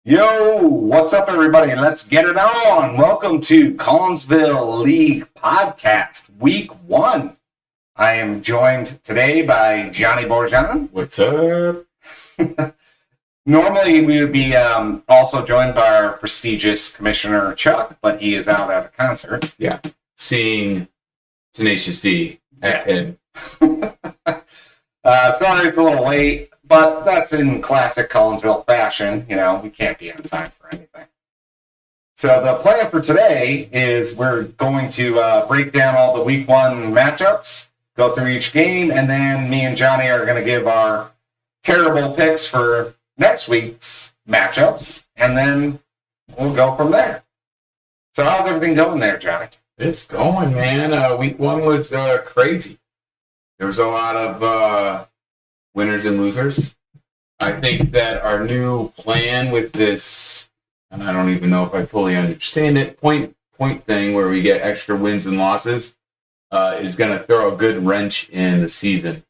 Yo, what's up, everybody? Let's get it on. Welcome to Collinsville League Podcast, Week 1. I am joined today by Johnny Borjan. What's up? Normally, we would be also joined by our prestigious Commissioner Chuck, but he is out at a concert. Yeah, seeing Tenacious D at him. Sorry it's a little late, but that's in classic Collinsville fashion. You know, we can't be on time for anything. So the plan for today is we're going to break down all the Week 1 matchups, go through each game, and then me and Johnny are going to give our terrible picks for next week's matchups, and then we'll go from there. So how's everything going there, Johnny? It's going, man. Week 1 was crazy. There was a lot of winners and losers. I think that our new plan with this, and I don't even know if I fully understand it, point thing where we get extra wins and losses, is going to throw a good wrench in the season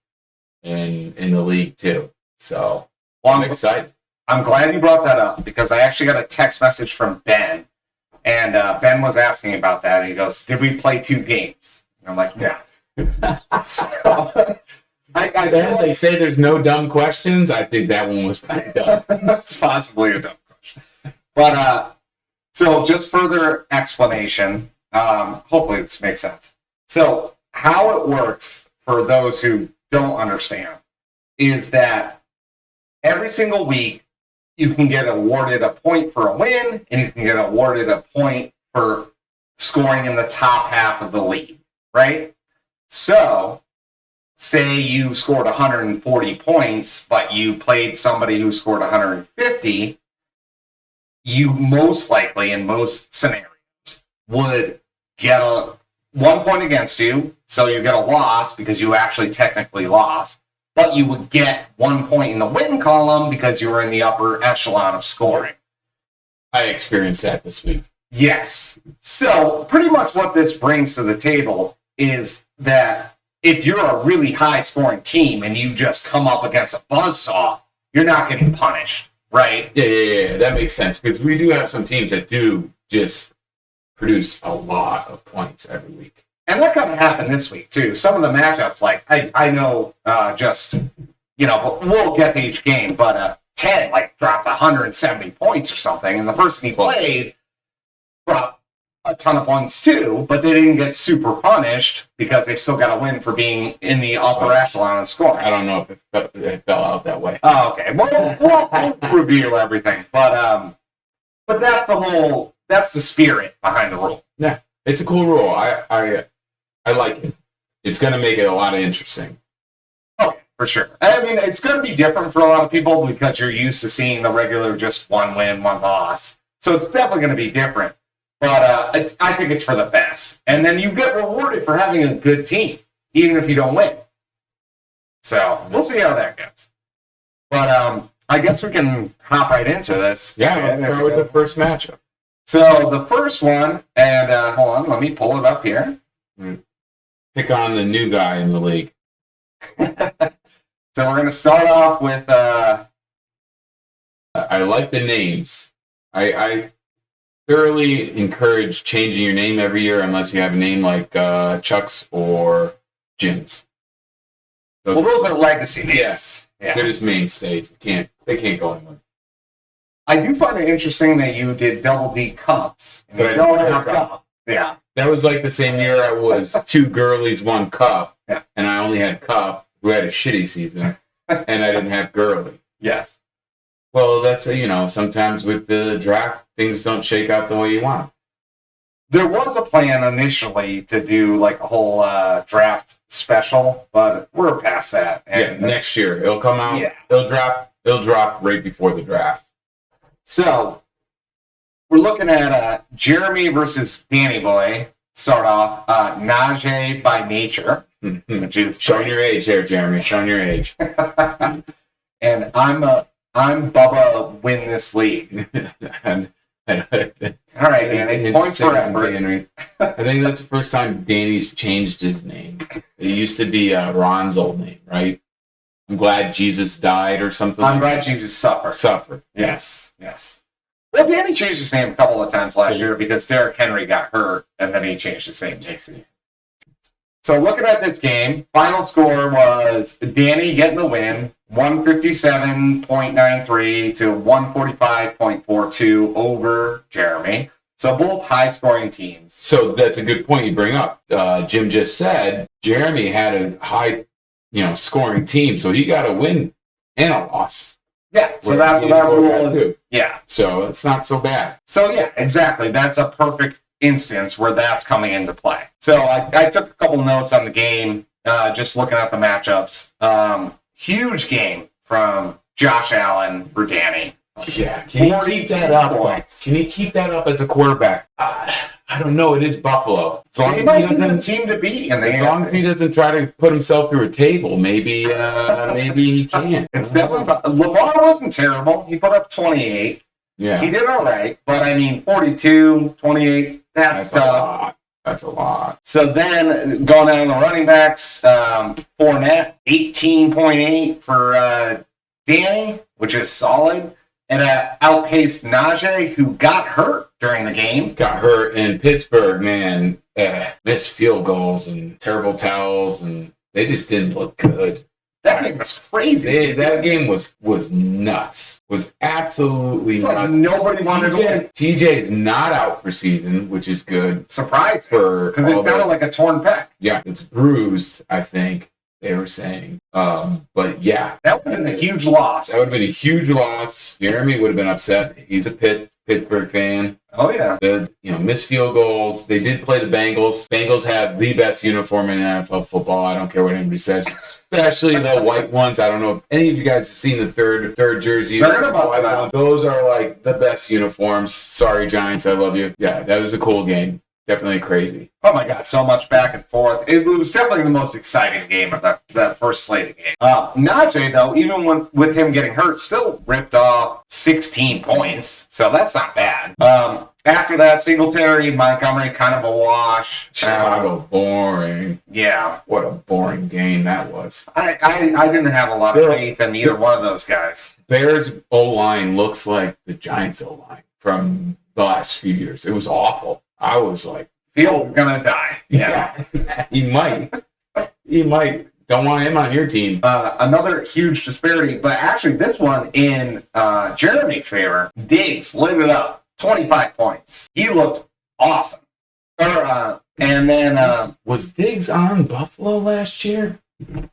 in the league too. So I'm excited. I'm glad you brought that up because I actually got a text message from Ben, and Ben was asking about that. And he goes, "Did we play 2 games?" And I'm like, "Yeah." So, They say there's no dumb questions. I think that one was pretty dumb. That's possibly a dumb question. But so just further explanation. Hopefully this makes sense. So how it works for those who don't understand is that every single week you can get awarded a point for a win, and you can get awarded a point for scoring in the top half of the league, right? So say you scored 140 points, but you played somebody who scored 150, you most likely, in most scenarios, would get 1 point against you, so you get a loss because you actually technically lost, but you would get 1 point in the win column because you were in the upper echelon of scoring. I experienced that this week. Yes. So pretty much what this brings to the table is that if you're a really high-scoring team and you just come up against a buzzsaw, you're not getting punished, right? Yeah. That makes sense because we do have some teams that do just produce a lot of points every week. And that kind of happened this week, too. Some of the matchups, like, I know but we'll get to each game, but Ted, dropped 170 points or something, and the person he played dropped a ton of points too, but they didn't get super punished because they still got a win for being in the upper echelon of scoring. I don't know if it fell out that way. Oh, okay. We'll review everything, but that's the spirit behind the rule. Yeah, it's a cool rule. I like it. It's going to make it a lot of interesting. Oh, for sure. I mean, it's going to be different for a lot of people because you're used to seeing the regular just 1 win, 1 loss. So it's definitely going to be different. But I think it's for the best. And then you get rewarded for having a good team, even if you don't win. So we'll see how that goes. But I guess we can hop right into this. Yeah, let's start with the first matchup. So the first one, and hold on, let me pull it up here. Pick on the new guy in the league. So we're going to start off with... I like the names. I thoroughly encourage changing your name every year unless you have a name like Chuck's or Jim's. Those are legacy names. Yes. Yeah. They're just mainstays. They can't go anywhere. I do find it interesting that you did double D cups. But I don't have a cup. Yeah. That was like the same year I was 2 girlies, 1 cup. Yeah. And I only had Cup, who had a shitty season, and I didn't have girly. Yes. Well, that's, sometimes with the draft, things don't shake out the way you want. There was a plan initially to do a whole draft special, but we're past that. And next year it'll come out. Yeah. It'll drop right before the draft. So we're looking at Jeremy versus Danny Boy. Start off Najee by nature, which is showing your age here, Jeremy. Showing your age. And I'm Bubba win this league. All right, Danny. Points for effort. I think that's the first time Danny's changed his name. It used to be Ron's old name, right? I'm glad Jesus died or something. I'm glad Jesus suffered. Suffered. Yes. Well, Danny changed his name a couple of times last year because Derrick Henry got hurt, and then he changed his name next season. So looking at this game, final score was Danny getting the win, 157.93 to 145.42 over Jeremy. So both high-scoring teams. So that's a good point you bring up. Jim just said Jeremy had a high, scoring team, so he got a win and a loss. Yeah, so that's what our rule is. Yeah. So it's not so bad. So yeah, exactly. That's a perfect instance where that's coming into play. So I took a couple notes on the game, just looking at the matchups. Huge game from Josh Allen for Danny. Yeah, can he keep that up? Points. Can he keep that up as a quarterback? I don't know. It is Buffalo. He might be the team to beat. As long as he doesn't try to put himself through a table, maybe he can. It's definitely Lamar wasn't terrible. He put up 28. Yeah, he did all right. But 42, 28. That's tough. That's a lot. So then going down the running backs, Fournette 18.8 for Danny, which is solid. And outpaced Najee, who got hurt during the game. Got hurt in Pittsburgh, man. Missed field goals and terrible towels, and they just didn't look good. That game was crazy. That game was nuts. Was absolutely nuts. Like nobody wanted to win. TJ is not out for season, which is good. Surprising. Because it's kind of like a torn pec. Yeah, it's bruised, I think. They were saying. But yeah. That would have been a huge loss. That would have been a huge loss. Jeremy would have been upset. He's a Pittsburgh fan. Oh, yeah. Missed field goals. They did play the Bengals. Bengals have the best uniform in NFL football. I don't care what anybody says. Especially the white ones. I don't know if any of you guys have seen the third jersey. Those are like the best uniforms. Sorry, Giants. I love you. Yeah, that was a cool game. Definitely crazy. Oh my God, so much back and forth. It was definitely the most exciting game of that first slate of games. Najee, though, even with him getting hurt, still ripped off 16 points, so that's not bad. After that, Singletary, Montgomery, kind of a wash. Chicago, boring. Yeah. What a boring game that was. I didn't have a lot of faith in either one of those guys. Bears O-line looks like the Giants O-line from the last few years. It was awful. I was like, Ville gonna die. Yeah. He might. Don't want him on your team. Another huge disparity, but actually this one in Jeremy's favor. Diggs lit it up, 25 points. He looked awesome. And then was Diggs on Buffalo last year?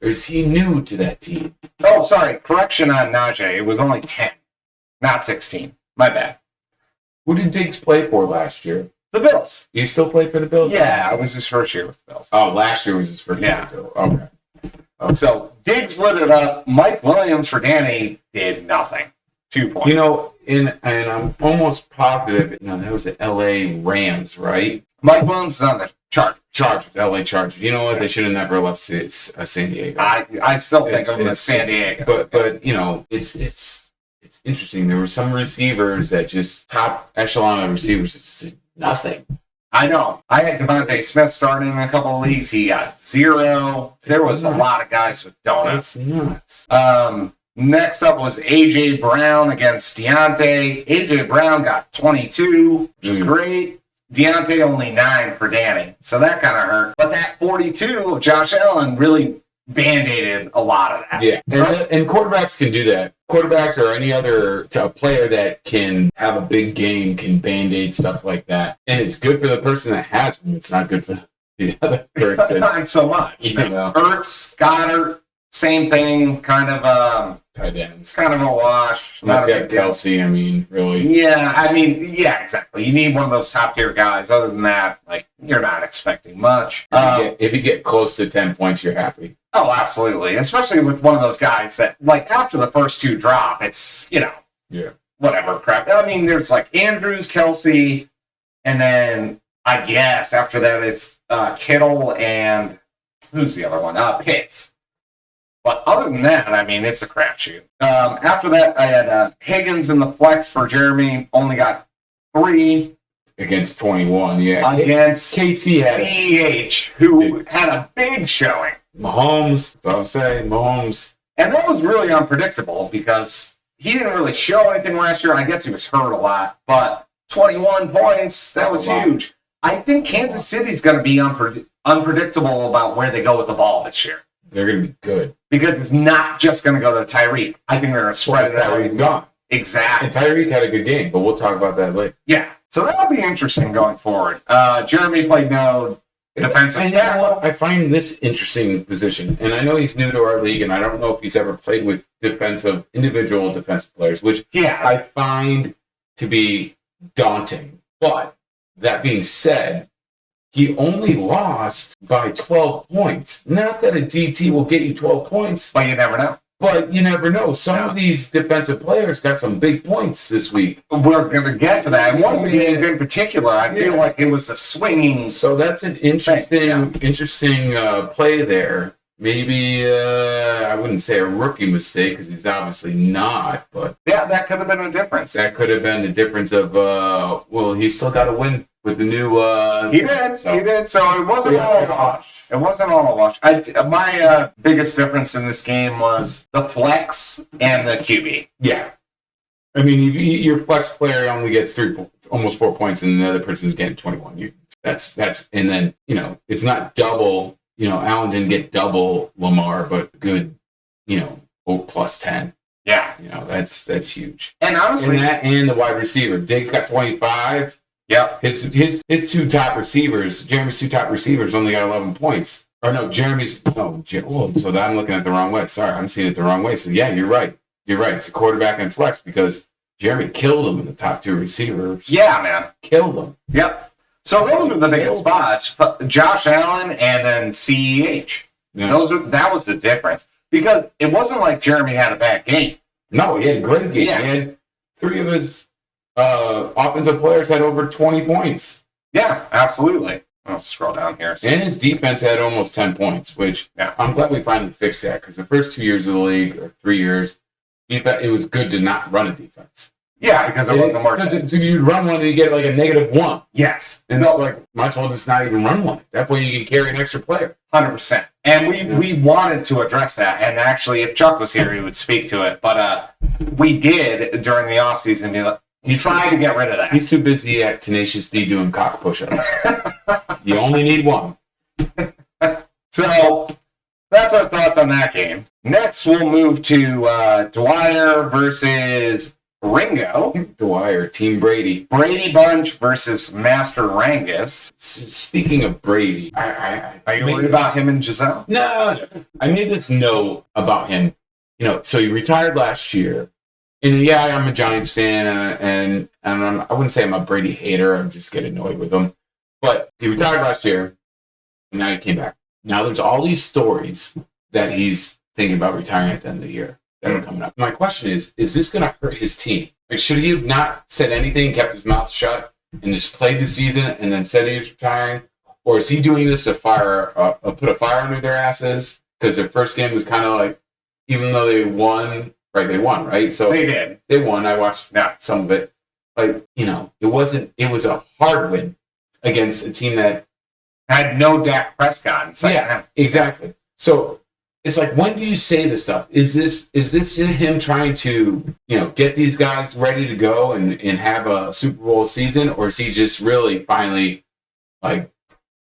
Or is he new to that team? Oh, sorry. Correction on Najee. It was only 10, not 16. My bad. Who did Diggs play for last year? The Bills. You still play for the Bills? Yeah, it was his first year with the Bills. Oh, last year was his first year with the Bills. Okay. So Diggs lit it up. Mike Williams for Danny did nothing. 2 points. And I'm almost positive, that was the LA Rams, right? Mike Williams is on the Chargers, LA Chargers. You know what? They should have never left San Diego. I still think of him as San Diego. But it's interesting. There were some receivers that just top echelon of receivers just said nothing. I know. I had Devontae Smith starting in a couple of leagues. He got 0. There was a lot of guys with donuts. It's nuts. Next up was A.J. Brown against Deontay. A.J. Brown got 22, which is great. Deontay only 9 for Danny. So that kind of hurt. But that 42 of Josh Allen really band-aided a lot of that. Yeah, and quarterbacks can do that. Quarterbacks or any other player that can have a big game can band-aid stuff like that. And it's good for the person that has them. It's not good for the other person. Not so much. Ertz, Goddard, same thing, kind of tight ends. Kind of a wash. Not got Kelsey, really. Yeah, exactly. You need one of those top-tier guys. Other than that, you're not expecting much. If you get close to 10 points, you're happy. Oh, absolutely. Especially with one of those guys that, after the first 2 drop, it's, whatever crap. There's Andrews, Kelsey, and then I guess after that it's Kittle and who's the other one? Pitts. But other than that, it's a crapshoot. After that, I had Higgins in the flex for Jeremy. Only got 3. Against 21, yeah. Against KC had CH, who had a big showing. Mahomes, that's what I'm saying, Mahomes. And that was really unpredictable because he didn't really show anything last year. I guess he was hurt a lot, but 21 points, that was huge. I think Kansas City's going to be unpredictable about where they go with the ball this year. They're going to be good. Because it's not just going to go to Tyreek. I think they're going to spread it out. Tyreek gone. Exactly. And Tyreek had a good game, but we'll talk about that later. Yeah. So that'll be interesting going forward. Jeremy played no defensive tackle. I find this interesting position, and I know he's new to our league, and I don't know if he's ever played with individual defensive players, which I find to be daunting. But that being said, he only lost by 12 points. Not that a DT will get you 12 points. But you never know. But you never know. Some of these defensive players got some big points this week. We're going to get to that. And one of the games in particular, I feel like it was a swinging. So that's an interesting play there. Maybe, I wouldn't say a rookie mistake because he's obviously not. But yeah, that could have been a difference. That could have been the difference of, well, he still got to win with the new... He did. So it wasn't all a wash. It wasn't all a wash. My biggest difference in this game was the flex and the QB. Yeah. I mean, if your flex player only gets almost 4 points and the other person's getting 21. That's and then, it's not double. Allen didn't get double Lamar, but good, plus 10. Yeah. That's huge. And honestly... And the wide receiver. Diggs got 25. Yep. His two top receivers, Jeremy's two top receivers only got 11 points. Or no, so I'm looking at the wrong way. Sorry, I'm seeing it the wrong way. So yeah, you're right. It's a quarterback and flex because Jeremy killed him in the top two receivers. Yeah, man. Killed them. Yep. So those are the biggest spots. Josh Allen and then CEH. Yeah. That was the difference. Because it wasn't like Jeremy had a bad game. No, he had a great game. Yeah. He had 3 of his offensive players had over 20 points. Yeah, absolutely. I'll scroll down here. And his defense had almost 10 points, which I'm glad we finally fixed that because the first 2 years of the league, or 3 years, it was good to not run a defense. Yeah, because it wasn't working. Because you'd run one and you get like a -1. Yes. And so, it's might as well just not even run one. That way you can carry an extra player. 100%. And we wanted to address that. And actually, if Chuck was here, he would speak to it. But we did during the offseason. He's trying to get rid of that. He's too busy at Tenacious D doing cock push-ups. You only need one. So that's our thoughts on that game. Next, we'll move to Dwyer versus Ringo. Dwyer, Team Brady. Brady Bunch versus Master Rangus. Speaking of Brady, are you worried about him and Giselle? No. I made this note about him. So he retired last year. And yeah, I'm a Giants fan, and I wouldn't say I'm a Brady hater. I just get annoyed with him. But he retired last year, and now he came back. Now there's all these stories that he's thinking about retiring at the end of the year that are coming up. My question is this going to hurt his team? Like, should he have not said anything, kept his mouth shut, and just played the season and then said he was retiring? Or is he doing this to put a fire under their asses? Because their first game was kind of like, even though they won... Right, they won, right? So they did. They won. I watched some of it. But, it was a hard win against a team that had no Dak Prescott in second half. Exactly. So it's like, when do you say this stuff? Is this him trying to, get these guys ready to go and have a Super Bowl season? Or is he just really finally like,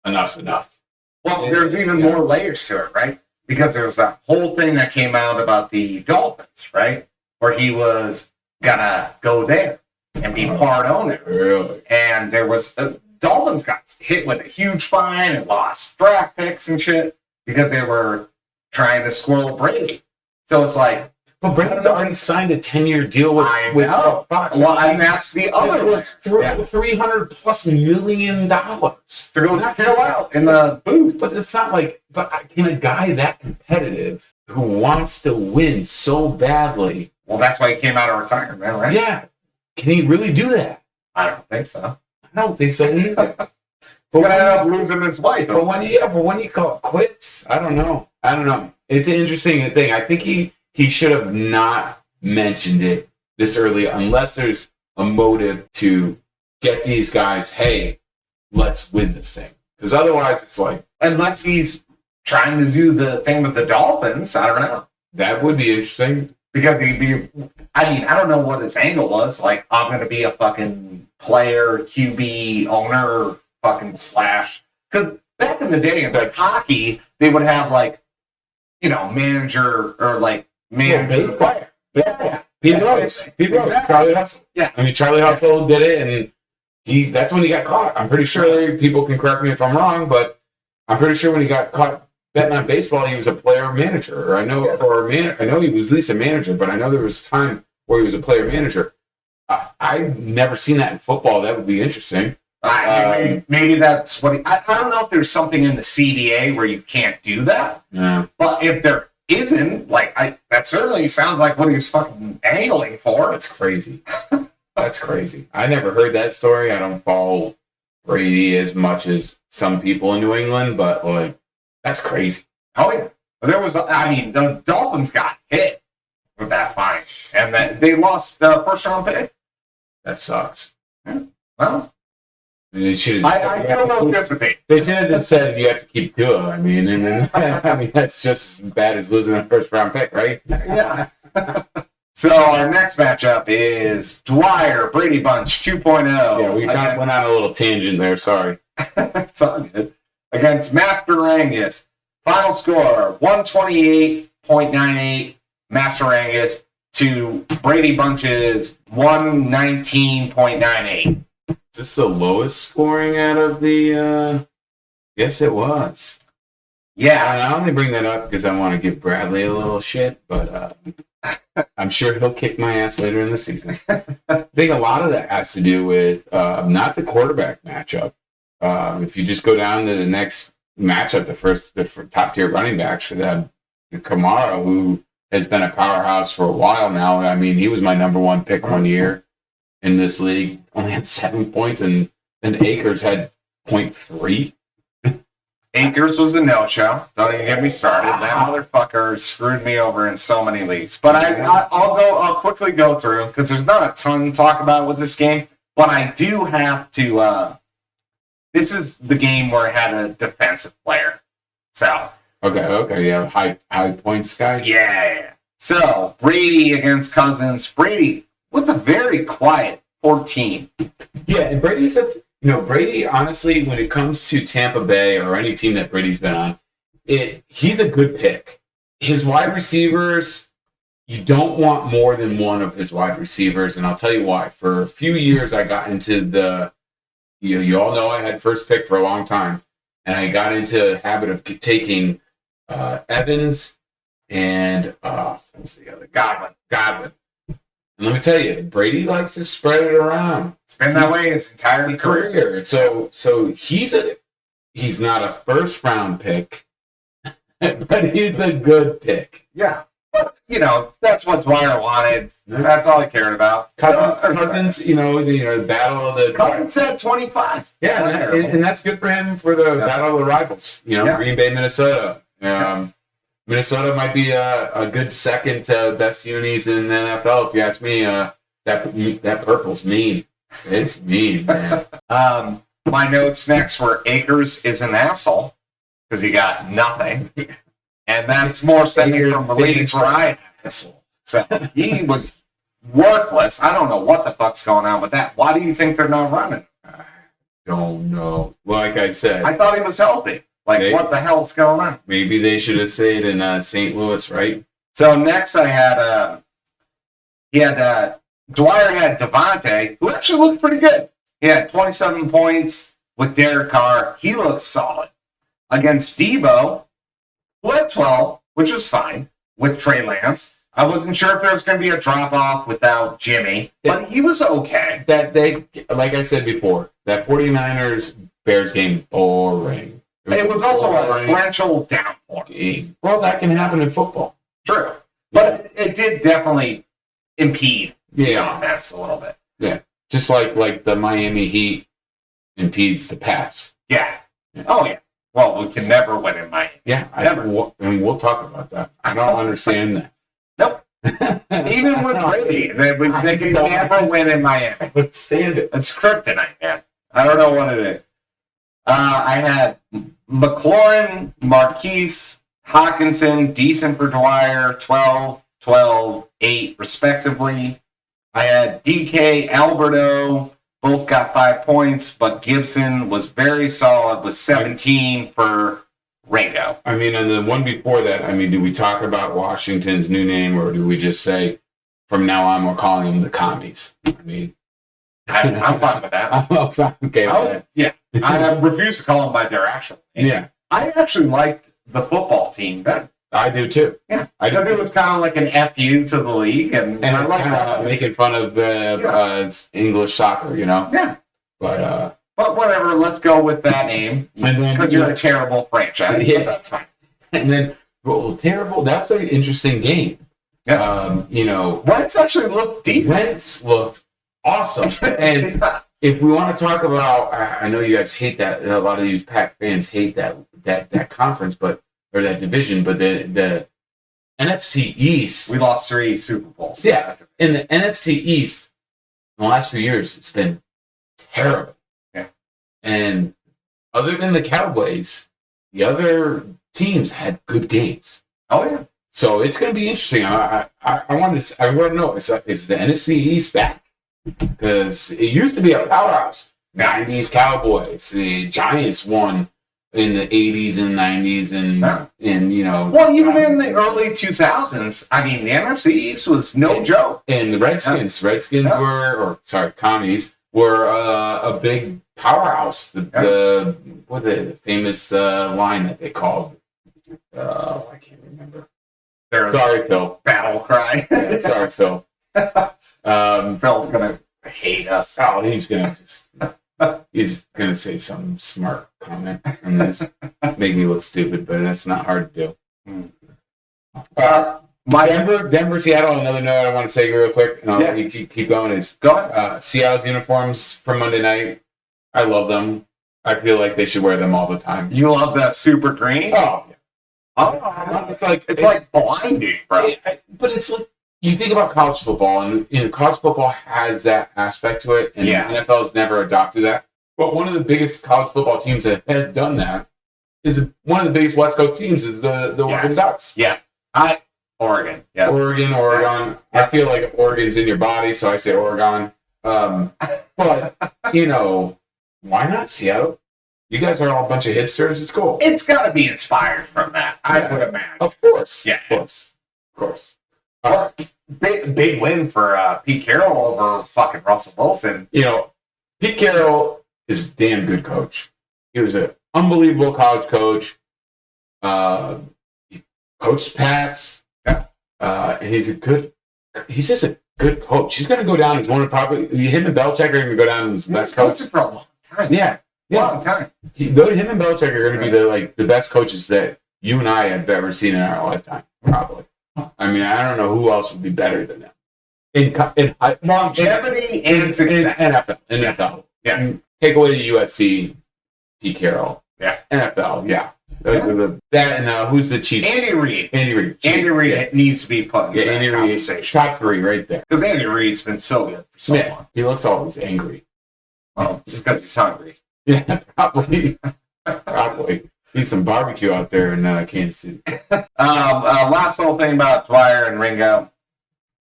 enough's enough? Well, there's even more layers to it, right? Because there was that whole thing that came out about the Dolphins, right? Where he was gonna go there and be part owner. Really? And there was Dolphins got hit with a huge fine and lost draft picks and shit because they were trying to squirrel Brady. So it's like, but Brady's already signed a 10-year deal with Fox. Well, and that's the other one. $300+ million to go chill out in the booth. But it's not like, can a guy that competitive who wants to win so badly? Well, that's why he came out of retirement, right? Yeah. Can he really do that? I don't think so. I don't think so either. He's going to end up losing his wife. But when you call it quits, I don't know. It's an interesting thing. I think he should have not mentioned it this early unless there's a motive to get these guys, hey, let's win this thing. Because otherwise it's like... Unless he's trying to do the thing with the Dolphins, I don't know. That would be interesting. Because he'd be, I mean, I don't know what his angle was. Like, I'm going to be a fucking player, QB, owner, fucking slash. Because back in the day, in like hockey, they would have like, manager or like manager player. Yeah. Pete Rose. Exactly. Charlie Hustle. Yeah. I mean, Charlie Hustle did it, and that's when he got caught. I'm pretty sure people can correct me if I'm wrong, but I'm pretty sure when he got caught betting on baseball, he was a player manager. Or I know he was at least a manager, but I know there was time where he was a player manager. I've never seen that in football. That would be interesting. Maybe that's what I don't know if there's something in the CBA where you can't do that. Yeah. But if there isn't, that certainly sounds like what he was fucking angling for. That's crazy. That's crazy. I never heard that story. I don't follow Brady as much as some people in New England, but that's crazy. Oh yeah. The Dolphins got hit with that fine, and that they lost the first round pick. That sucks. Yeah. Well, they should. I don't know sympathy. They should have just said you have to keep Tua. I mean, that's just as bad as losing a first round pick, right? Yeah. So our next matchup is Dwyer Brady Bunch 2.0. Yeah, we kind of went on a little tangent there. Sorry. It's all good. Against Master Angus. Final score 128.98 Master Angus to Brady Bunch's 119.98. Is this the lowest scoring out of the? Yes, it was. Yeah. And I only bring that up because I want to give Bradley a little shit, but I'm sure he'll kick my ass later in the season. I think a lot of that has to do with not the quarterback matchup. If you just go down to the next matchup, the top tier running backs for them, Kamara, who has been a powerhouse for a while now. I mean, he was my number one pick one year in this league. Only had 7 points, and Akers had 0.3. Akers was a no-show. Don't even get me started. That motherfucker screwed me over in so many leagues. But I'll quickly go through because there's not a ton to talk about with this game. But I do have to. This is the game where I had a defensive player. So. Okay. Yeah, high points guy. Yeah. So Brady against Cousins. Brady with a very quiet 14. Yeah, and Brady's Brady, honestly, when it comes to Tampa Bay or any team that Brady's been on, he's a good pick. His wide receivers, you don't want more than one of his wide receivers, and I'll tell you why. For a few years, I got into you all know I had first pick for a long time, and I got into the habit of taking Evans and what's the other? Godwin. And let me tell you, Brady likes to spread it around. It's been that way his entire career. So he's not a first round pick, but he's a good pick. Yeah. But that's what Dwyer wanted. That's all he cared about. Cousins, the battle of the Cousins said 25. Yeah, and that's good for him for the battle of the rivals. Green Bay, Minnesota. Minnesota might be a good second best unis in the NFL, if you ask me. That purple's mean. It's mean, man. My notes next were Akers is an asshole because he got nothing. And that's more stemming from the leagues where I had asshole. So he was worthless. I don't know what the fuck's going on with that. Why do you think they're not running? I don't know. Like I said, I thought he was healthy. What the hell's going on? Maybe they should have stayed in St. Louis, right? So next I had Dwyer had Devontae, who actually looked pretty good. He had 27 points with Derek Carr. He looked solid. Against Debo, who had 12, which was fine, with Trey Lance. I wasn't sure if there was going to be a drop-off without Jimmy, but he was okay. Like I said before, that 49ers-Bears game, boring. It was also a torrential downpour. Well, that can happen in football. True. But it did definitely impede the offense a little bit. Yeah. Just like the Miami Heat impedes the pass. Yeah. Oh, yeah. Well, we can never win in Miami. Yeah. And we'll talk about that. I don't understand that. Nope. Even with Brady, they can never win in Miami. Stand it. It's kryptonite, man. I don't know what it is. I had McLaurin, Marquise, Hawkinson, decent for Dwyer, 12, 12, 8, respectively. I had DK, Alberto, both got 5 points, but Gibson was very solid with 17 for Ringo. I mean, and the one before that, I mean, do we talk about Washington's new name, or do we just say, from now on, we're calling them the commies? I mean, I'm fine with that. I'm okay with that. Yeah. I refuse to call them by their actual name. Yeah. I actually liked the football team better. I do too. Yeah. I think it was kind of like an FU to the league. And I it's like kind of making fun of English soccer, you know? Yeah. But whatever, let's go with that name. And then Because you're a terrible franchise. Yeah. That's fine. And then, well, terrible. That was an interesting game. Yeah. Wentz actually looked decent. Wentz looked awesome. And if we want to talk about, I know you guys hate that. A lot of you Pack fans hate that conference, or that division. But the NFC East, we lost 3 Super Bowls. Yeah, in the NFC East, in the last few years, it's been terrible. Yeah, and other than the Cowboys, the other teams had good games. Oh yeah. So it's going to be interesting. I want to know, is the NFC East back? Because it used to be a powerhouse. 90s Cowboys. The Giants won in the 80s and 90s and Well, even in the early 2000s, I mean, the NFC East was no joke. And the Redskins commies were a big powerhouse. The famous line that they called, I can't remember. Sorry, Phil. Battle cry. Yeah, sorry, Phil. Phil's gonna hate us. Oh, he's gonna say some smart comment and this make me look stupid, but that's not hard to do. Denver, Seattle. Another note I want to say real quick, and I'll let you keep going. Is go ahead. Seattle's uniforms from Monday night. I love them. I feel like they should wear them all the time. You love that super green? Oh, yeah. It's like blinding, bro. But it's like, you think about college football, and college football has that aspect to it, and the NFL has never adopted that. But one of the biggest college football teams that has done that is one of the biggest West Coast teams is the Oregon Ducks. Yeah, Oregon. Yeah, Oregon. Yeah. I feel like Oregon's in your body, so I say Oregon. But why not Seattle? You guys are all a bunch of hipsters. It's cool. It's got to be inspired from that. I would imagine. Of course. Yeah. Of course. Big win for Pete Carroll over fucking Russell Wilson. Pete Carroll is a damn good coach. He was an unbelievable college coach. He coached Pats. And he's just a good coach. He's going to go down as one of him and Belichick are going to go down as the best coach for a long time. Yeah. Long time. Him and Belichick are going to be the best coaches that you and I have ever seen in our lifetime, probably. I mean, I don't know who else would be better than them. In longevity and success. NFL. Yeah. Take away the USC, Pete Carroll. Yeah. NFL. Yeah. Those are who's the Chiefs? Andy Reid. Andy Reid needs to be put in Andy Reid conversation. Top 3 right there. Because Andy Reid's been so good for so long. He looks always angry. Oh, it's because he's hungry. Yeah, probably. Need some barbecue out there in Kansas City. Last little thing about Dwyer and Ringo.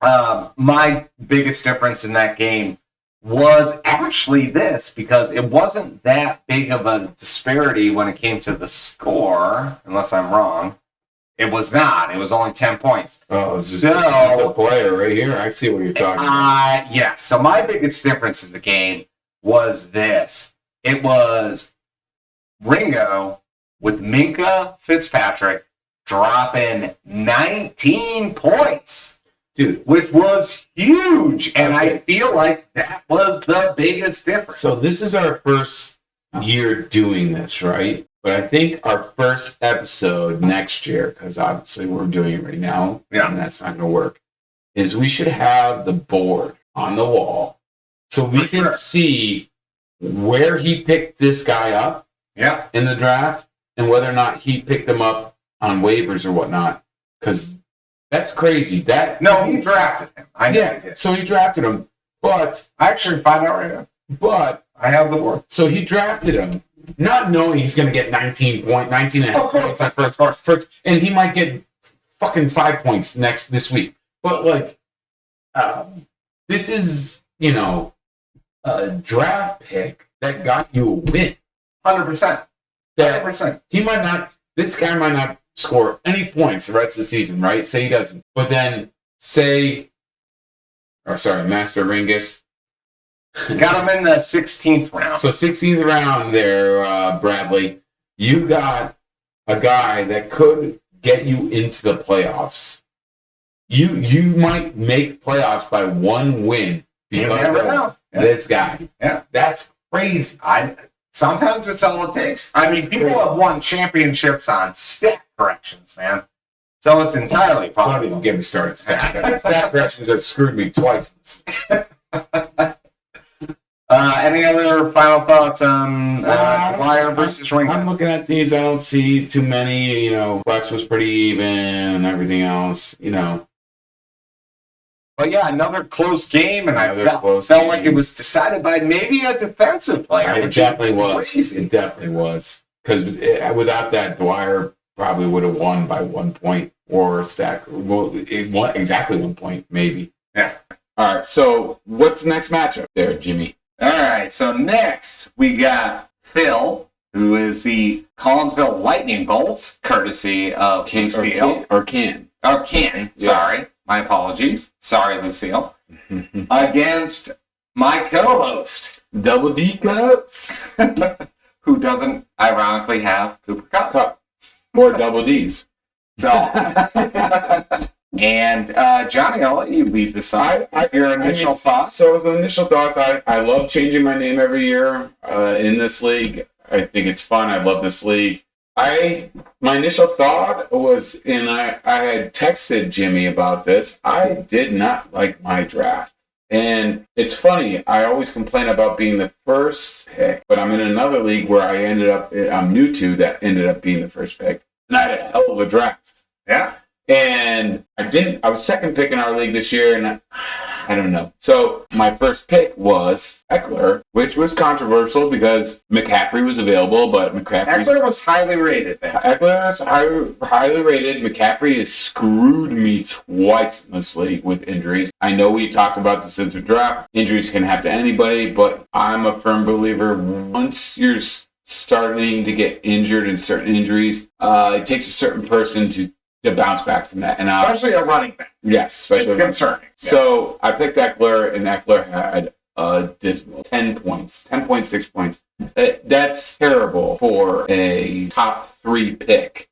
My biggest difference in that game was actually this, because it wasn't that big of a disparity when it came to the score, unless I'm wrong. It was not. It was only 10 points. Oh, so a player right here. I see what you're talking about. Yeah. So my biggest difference in the game was this. It was Ringo with Minka Fitzpatrick dropping 19 points. Dude, which was huge, and I feel like that was the biggest difference. So this is our first year doing this, right? But I think our first episode next year, because obviously we're doing it right now, and that's not going to work, is we should have the board on the wall so we can see where he picked this guy up in the draft and whether or not he picked him up on waivers or whatnot, because that's crazy. No, he drafted him. I know he did. So he drafted him, but I actually find out right now. But I have the word. So he drafted him, not knowing he's going to get 19 and a half points on first, and he might get fucking 5 points this week. But like, this is, a draft pick that got you a win. 100%. That 100%. This guy might not score any points the rest of the season, right? Say he doesn't. But then Master Ringus. Got him in the 16th round. So 16th round there, Bradley. You got a guy that could get you into the playoffs. You might make playoffs by one win because of this guy. Yeah. That's crazy. Sometimes it's all it takes. I mean, people have won championships on stat corrections, man. So it's entirely possible. Don't even get me started. Stat corrections have screwed me twice. Any other final thoughts on Dwyer versus Ringo? I'm looking at these. I don't see too many. Flex was pretty even and everything else. But yeah, another close game, and I felt game. like it was decided by maybe a defensive player. It definitely was. Crazy. It definitely was. Because without that, Dwyer probably would have won by 1 point or stack. Well, it won exactly 1 point, maybe. Yeah. All right. So what's the next matchup there, Jimmy? All right. So next we got Phil, who is the Collinsville Lightning Bolts, courtesy of Lucille. Can. Sorry. My apologies. Sorry, Lucille. Against my co-host, Double D Cups. who doesn't ironically have Cooper Cup. Or Double D's. So, and Johhny, I'll let you lead this side. Your initial thoughts. So the initial thoughts, I love changing my name every year in this league. I think it's fun. I love this league. My initial thought was, and I had texted Jimmy about this, I did not like my draft. And it's funny, I always complain about being the first pick, but I'm in another league where I'm new to, that ended up being the first pick. And I had a hell of a draft. Yeah. And I was second pick in our league this year, and I don't know. So my first pick was Eckler, which was controversial because McCaffrey was available, but Eckler was highly rated. Eckler is highly rated. McCaffrey has screwed me twice in this league with injuries. I know we talked about this in the draft. Injuries can happen to anybody, but I'm a firm believer once you're starting to get injured in certain injuries, it takes a certain person to bounce back from that. And especially a running back. Yes, especially it's concerning. Yeah. So I picked Eckler, and Eckler had a dismal 10 points, 10.6 points. That's terrible for a top 3 pick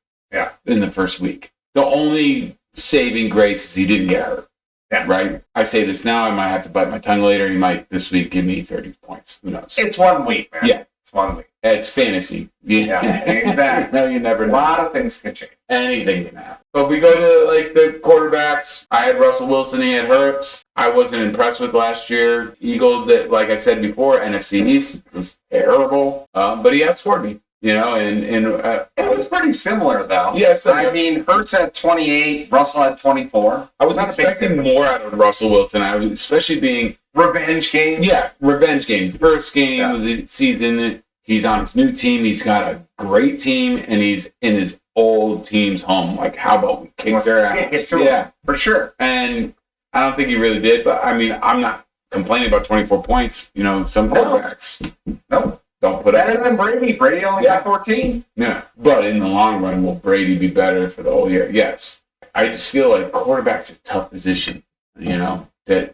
in the first week. The only saving grace is he didn't get hurt. Yeah. Right? I say this now, I might have to bite my tongue later. He might this week give me 30 points. Who knows? It's 1 week, man. Yeah. It's 1 week. It's fantasy. Yeah, exactly. No, you never know. A lot of things can change. Anything can happen. But if we go to the quarterbacks, I had Russell Wilson, he had Hurts. I wasn't impressed with last year. Eagle, that, like I said before, NFC East was terrible. But he outscored me. And it was pretty similar though. Yeah, so I mean, Hurts had 28, Russell had 24. I was expecting more out of Russell Wilson. I was especially being revenge game. Yeah, revenge game. First game of the season. He's on his new team. He's got a great team, and he's in his old team's home. Like, how about we kick their ass? Yeah, for sure. And I don't think he really did, but I mean, I'm not complaining about 24 points. Some quarterbacks. No. Don't put better than Brady. Brady only got 14. Yeah, but in the long run, will Brady be better for the whole year? Yes. I just feel like quarterback's a tough position. That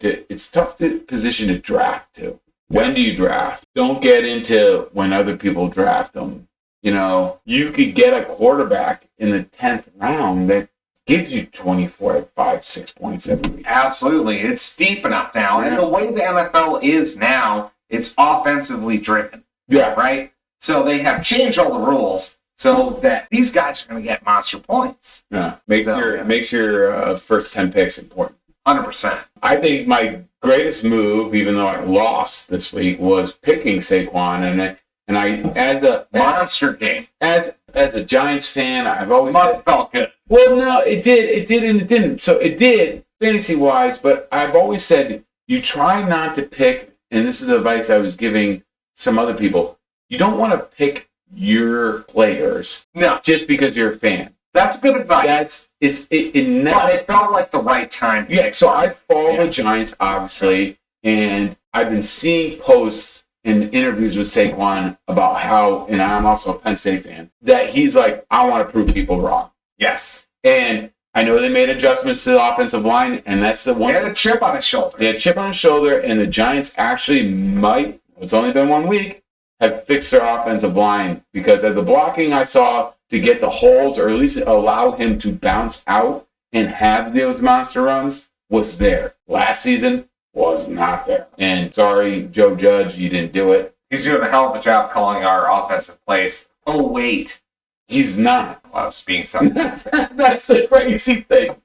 it's tough position to draft to. When do you draft? Don't get into when other people draft them. You could get a quarterback in the 10th round that gives you 24, 5, 6 points every week. Absolutely. It's deep enough now. And the way the NFL is now, it's offensively driven. Yeah. Right? So they have changed all the rules so that these guys are going to get monster points. Yeah. Makes your first 10 picks important. 100%. I think my greatest move, even though I lost this week, was picking Saquon, and I as a monster game as a Giants fan, I've always felt good. Well, no, it did, and it didn't. So it did fantasy wise, but I've always said you try not to pick, and this is the advice I was giving some other people. You don't want to pick your players, no, just because you're a fan. That's good advice. It never. But it felt like the right time. Yeah, so I follow the Giants, obviously, and I've been seeing posts and interviews with Saquon about how, and I'm also a Penn State fan, that he's like, I want to prove people wrong. Yes. And I know they made adjustments to the offensive line, and that's the one. He had a chip on his shoulder. They had a chip on his shoulder, and the Giants actually might, it's only been 1 week, have fixed their offensive line because of the blocking I saw to get the holes, or at least allow him to bounce out and have those monster runs, was there. Last season was not there. And sorry, Joe Judge, you didn't do it. He's doing a hell of a job calling our offensive plays. Oh, wait. He's not. Well, I was being something. That's the crazy thing.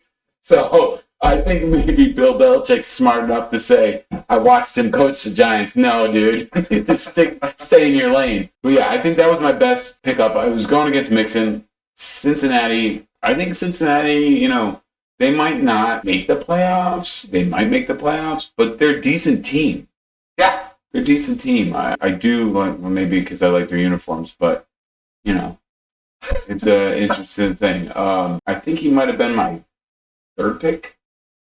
So I think maybe Bill Belichick's smart enough to say, I watched him coach the Giants. No, dude. Just stay in your lane. But yeah, I think that was my best pickup. I was going against Mixon. Cincinnati. I think Cincinnati, they might not make the playoffs. They might make the playoffs, but they're a decent team. Yeah. They're a decent team. I do like, well, maybe because I like their uniforms, but, it's an interesting thing. I think he might have been my third pick.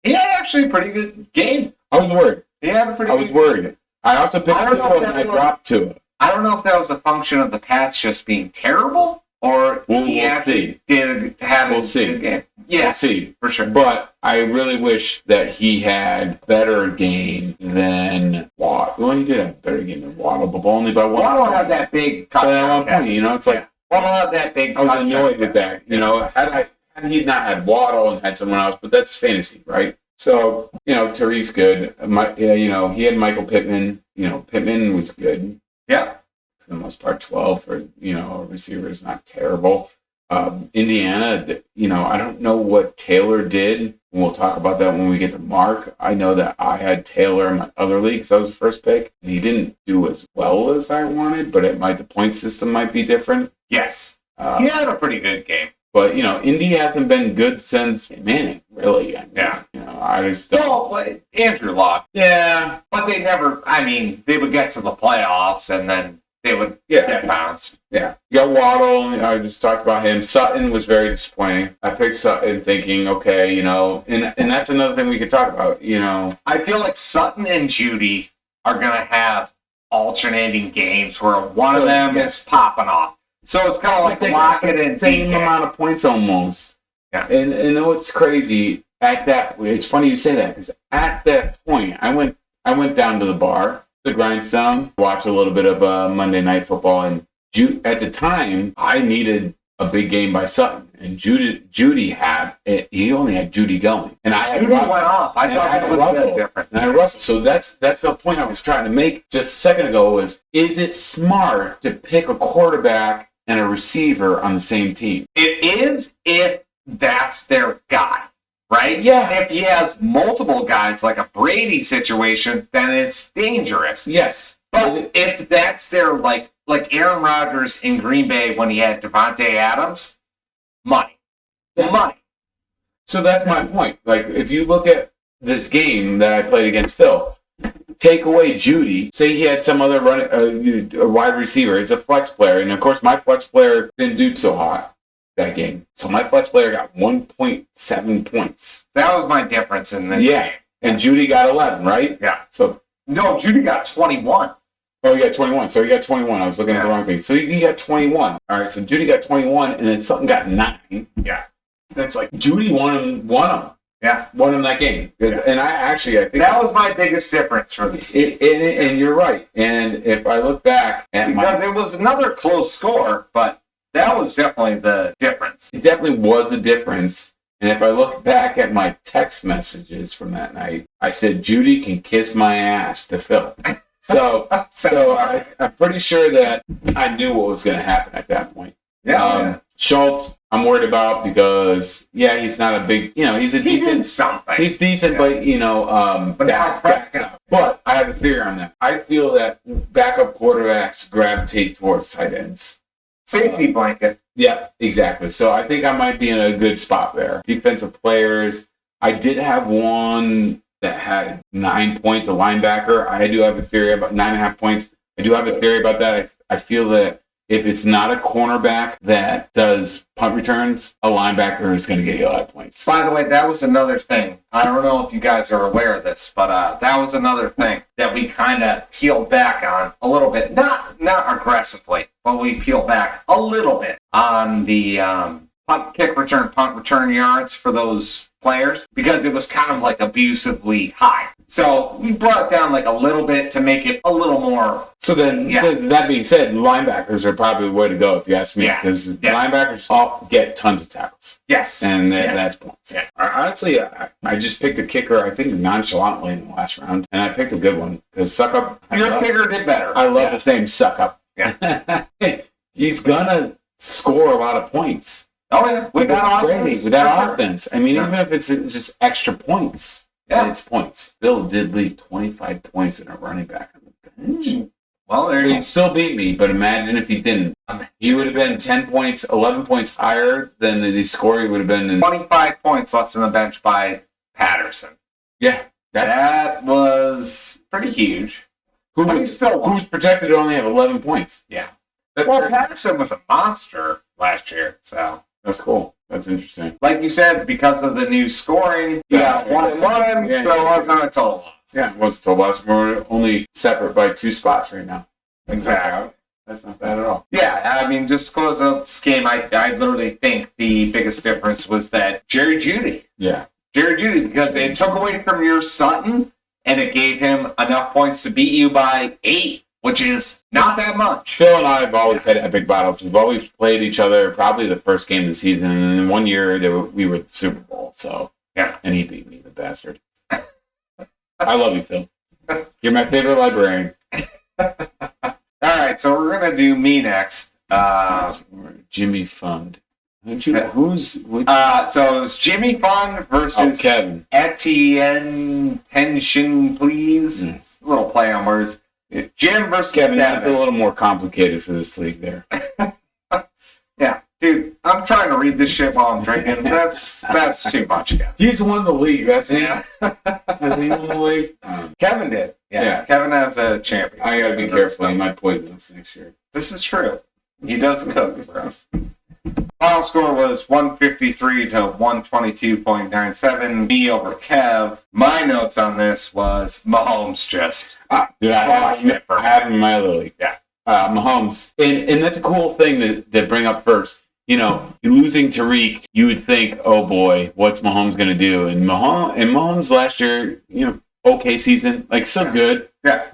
He had actually a pretty good game. I was worried. He had a pretty I was worried. I also picked Ville and I dropped to it. I don't know if that was a function of the Pats just being terrible or he actually had a good game. Yes, we'll see. For sure. But I really wish that he had better game than Waddle. Well, he did have a better game than Waddle, but only by one. Waddle had that big touchdown. But at one point, it's like, Waddle had that big touchdown. I was annoyed with that. Had he not had Waddle and had someone else, but that's fantasy, right? So, Tariq's good. He had Michael Pittman. Pittman was good. Yeah. For the most part, 12 for, a receiver is not terrible. Indiana, I don't know what Taylor did. We'll talk about that when we get to Mark. I know that I had Taylor in my other league because I was the first pick. And he didn't do as well as I wanted, but the point system might be different. Yes. He had a pretty good game. But, Indy hasn't been good since Manning, really. Yeah. I just don't. Well, Andrew Luck. Yeah. But they never, they would get to the playoffs and then they would get bounced. Yeah. You got Waddle. I just talked about him. Sutton was very disappointing. I picked Sutton thinking, okay, and that's another thing we could talk about, I feel like Sutton and Judy are going to have alternating games where one of them is popping off. So it's kind of like Lockett and same amount of points almost. Yeah. And it's crazy at that. It's funny you say that because at that point, I went down to the bar, the Grindstone, watch a little bit of Monday Night Football, and at the time I needed a big game by Sutton, and Judy had it. He only had Judy going, and Judy went off. I thought that was a bit different. And I Russell. So that's the point I was trying to make just a second ago. Is it smart to pick a quarterback and a receiver on the same team? It is if that's their guy, right? Yeah. If he has multiple guys, like a Brady situation, then it's dangerous. Yes. But if that's their, like Aaron Rodgers in Green Bay when he had Devontae Adams, money. Yeah. Money. So that's my point. Like, if you look at this game that I played against Phil, take away Judy, say he had some other a wide receiver, it's a flex player, and of course my flex player didn't do so hot that game. So my flex player got 1.7 points. That was my difference in this game. And Judy got 11, right? Yeah. So no, Judy got 21. Oh, he got 21. So he got 21. I was looking at the wrong thing. So he got 21. All right, so Judy got 21, and then Sutton got 9. Yeah. And it's like Judy won him. Yeah. Won him that game. Yeah. And I think that was my biggest difference for this. And you're right. And if I look back at because it was another close score, but that was definitely the difference. It definitely was a difference. And if I look back at my text messages from that night, I said, Judy can kiss my ass to Phil. So I'm pretty sure that I knew what was going to happen at that point. Yeah. Schultz, I'm worried about because, he's not a big, he's a decent. He did something. He's decent, but, but I have a theory on that. I feel that backup quarterbacks gravitate towards tight ends. Safety blanket. Yeah, exactly. So I think I might be in a good spot there. Defensive players. I did have one that had 9 points, a linebacker. I do have a theory about 9.5 points. I do have a theory about that. I feel that if it's not a cornerback that does punt returns, a linebacker is going to get you a lot of points. By the way, that was another thing. I don't know if you guys are aware of this, but that was another thing that we kind of peeled back on a little bit. Not aggressively, but we peeled back a little bit on the punt return yards for those players because it was kind of like abusively high. So we brought it down like a little bit to make it a little more. So then, that being said, linebackers are probably the way to go if you ask me, because linebackers all get tons of tackles. Yes, and that's points. Yeah. Honestly, I just picked a kicker. I think nonchalantly in the last round, and I picked a good one because Suck Up. Your kicker did better. I love his name, Suck Up. Yeah, he's gonna score a lot of points. Oh yeah, with that offense. I mean, even if it's just extra points. Yeah, it's points. Ville did leave 25 points in a running back on the bench. Well, he still beat me, but imagine if he didn't. He would have been 10 points, 11 points higher than the score he would have been. 25 points left on the bench by Patterson. Yeah. That was pretty huge. Who's projected to only have 11 points? Yeah. Patterson was a monster last year, so. That's cool. That's interesting. Like you said, because of the new scoring, 1-1, so it wasn't a total loss. Yeah, it was a total loss. We're only separate by 2 spots right now. Exactly. That's not bad at all. Yeah, I mean, just to close out this game, I literally think the biggest difference was that Jerry Jeudy. Yeah. Jerry Jeudy, because it took away from your Sutton, and it gave him enough points to beat you by 8. Which is not that much. Phil and I have always had epic battles. We've always played each other probably the first game of the season. And then one year we were at the Super Bowl. So yeah. And he beat me, the bastard. I love you, Phil. You're my favorite librarian. All right, so we're going to do me next. Jimmy Fund. So it was Jimmy Fund versus Kevin. Etienne Tension, please. A little play on words. Jim versus Kevin. That's a little more complicated for this league there. Yeah, dude, I'm trying to read this shit while I'm drinking. That's too much, guys. He's won the league. Has he won the league? Kevin did. Yeah, Kevin has a champion. I got to be careful. He might poison us next year. This is true. He does cook for us. Final score was 153 to 122.97. Me over Kev. My notes on this was Mahomes just. I have him in my other league. Yeah. Mahomes. And that's a cool thing to bring up first. You know, losing Tariq, you would think, oh boy, what's Mahomes going to do? And Mahomes last year, okay season, like so good. Yeah.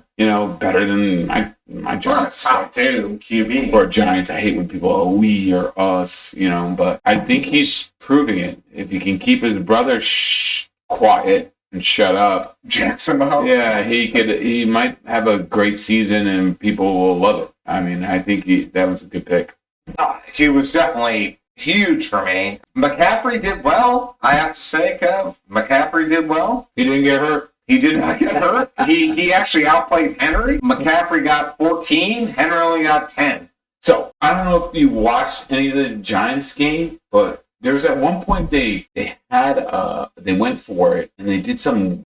Better than my Giants. Top 2 QB. Or Giants. I hate when people, we or us, but I think he's proving it. If he can keep his brother quiet and shut up. Jackson Mahomes. Yeah, he might have a great season and people will love it. I mean, I think that was a good pick. He was definitely huge for me. McCaffrey did well, I have to say, Kev. McCaffrey did well. He didn't get hurt. He did not get hurt. He actually outplayed Henry. McCaffrey got 14. Henry only got 10. So, I don't know if you watched any of the Giants game, but there was at one point they went for it, and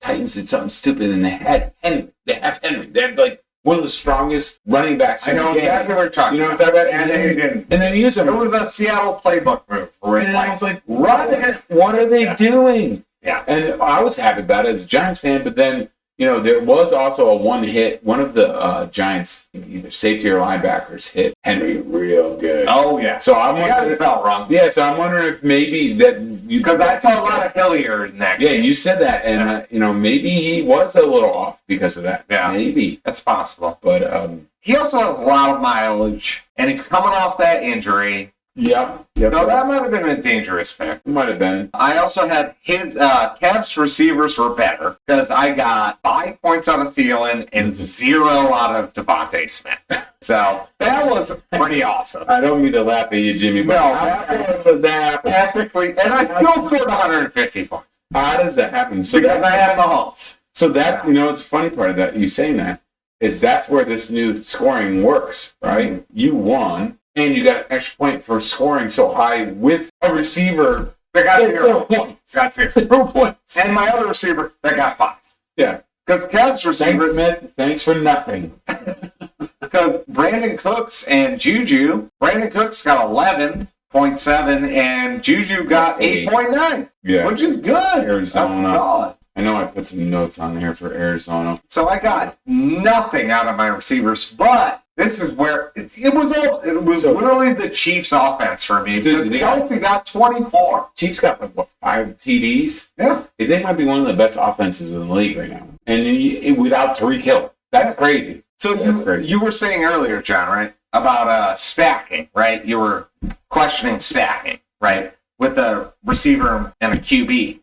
Titans did something stupid, and they have Henry. They have like one of the strongest running backs. I know exactly what you're talking about. You know what I'm talking about? And they didn't. And then use him. It was a Seattle playbook move. And I was like, what are they doing? Yeah. And I was happy about it as a Giants fan, but then, there was also a one of the Giants, either safety or linebackers, hit Henry real good. Oh, yeah. So I'm wondering. He felt wrong. Yeah, so I'm wondering if maybe that. Because I saw a lot of Hilliard in that game. Yeah, you said that. And, maybe he was a little off because of that. Yeah. Maybe. That's possible. But he also has a lot of mileage, and he's coming off that injury. Yep. So that might have been a dangerous pick. It might have been. I also had his Kev's receivers were better because I got 5 points out of Thielen and 0 out of Devontae Smith. So that was pretty awesome. I don't mean to laugh at you, Jimmy. But that was epically, and I still scored 150 points. How does that happen? So because I had Mahomes. So that's it's the funny part of that you saying that is that's where this new scoring works, right? Mm-hmm. You won. And you got an extra point for scoring so high with a receiver that got 0 points. Got 0 points. And my other receiver that got 5. Yeah. Because Kev's receiver. Thanks for nothing. because Brandon Cooks and Juju, Brandon Cooks got 11.7 and Juju got 8.9, which is good. Arizona. That's solid. I know I put some notes on there for Arizona. So I got nothing out of my receivers, but this is where it was literally the Chiefs' offense for me because Kelsey got 24. Chiefs got like what, 5 TDs? Yeah, they might be one of the best offenses in the league right now, and without Tyreek Hill, that's crazy. So you were saying earlier, John, right, about stacking, right? You were questioning stacking, right, with a receiver and a QB.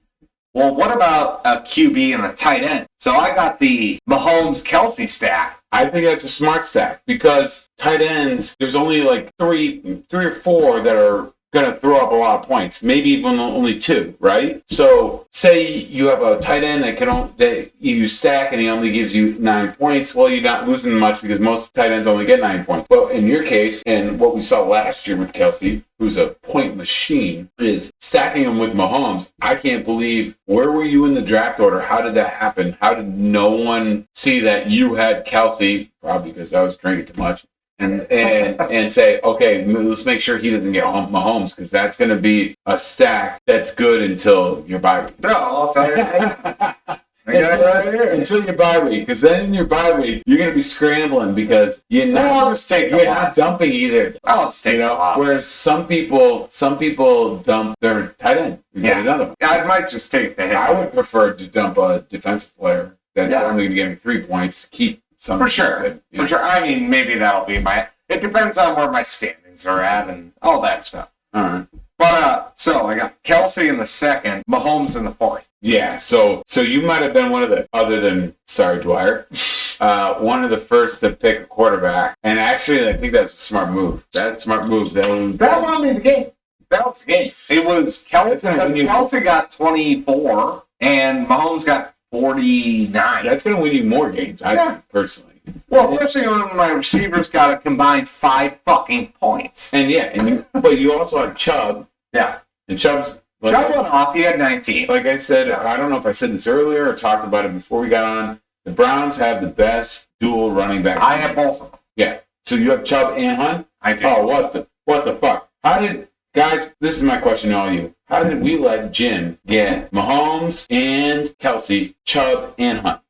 Well, what about a QB and a tight end? So I got the Mahomes-Kelsey stack. I think that's a smart stack because tight ends, there's only like three or four that are going to throw up a lot of points. Maybe even only 2, right? So say you have a tight end that you stack and he only gives you 9 points. Well, you're not losing much because most tight ends only get 9 points. Well, in your case, and what we saw last year with Kelsey, who's a point machine, is stacking him with Mahomes. I can't believe, where were you in the draft order? How did that happen? How did no one see that you had Kelsey? Probably because I was drinking too much. And say, okay, let's make sure he doesn't get Mahomes because that's going to be a stack that's good until your bye week. No, I'll tell you. I got it right here. Until your bye week, because then in your bye week you're going to be scrambling because you're not dumping either. I'll just take it. Whereas some people dump their tight end. Get another one. I might just take the hit. I would prefer to dump a defensive player that's only getting 3 points to keep. For sure. For sure. I mean, maybe that'll be it depends on where my standings are at and all that stuff. All right. But, so I got Kelsey in the second, Mahomes in the fourth. Yeah, so you might have been one of the, other than, sorry, Dwyer, one of the first to pick a quarterback. And actually, I think that's a smart move. That's a smart move. That won me the game. That was the game. It was Kelsey got 24 and Mahomes got 49. That's going to win you more games, I think, personally. Well, especially when my receivers got a combined 5 fucking points. And but you also have Chubb. Yeah. And Chubb went off. He had 19. Like I said, I don't know if I said this earlier or talked about it before we got on. The Browns have the best dual running back. I have both of them. Yeah. So you have Chubb and Hunt? I do. Oh, what the fuck? Guys, this is my question to all you. How did we let Jim get Mahomes and Kelsey, Chubb, and Hunt?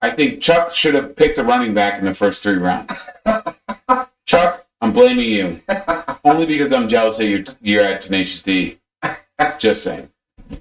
I think Chuck should have picked a running back in the first 3 rounds. Chuck, I'm blaming you. Only because I'm jealous that you're at Tenacious D. Just saying.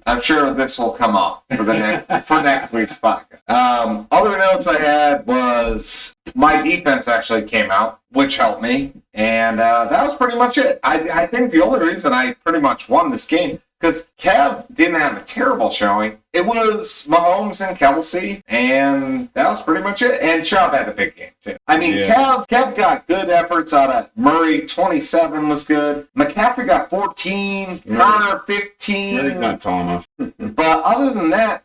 I'm sure this will come up for next week's podcast. Other notes I had was my defense actually came out, which helped me, and that was pretty much it. I think the only reason I pretty much won this game, because Kev didn't have a terrible showing. It was Mahomes and Kelsey, and that was pretty much it. And Chubb had a big game, too. I mean, Kev got good efforts out of Murray. 27 was good. McCaffrey got 14. Connor, 15. Murray's not tall enough. But other than that,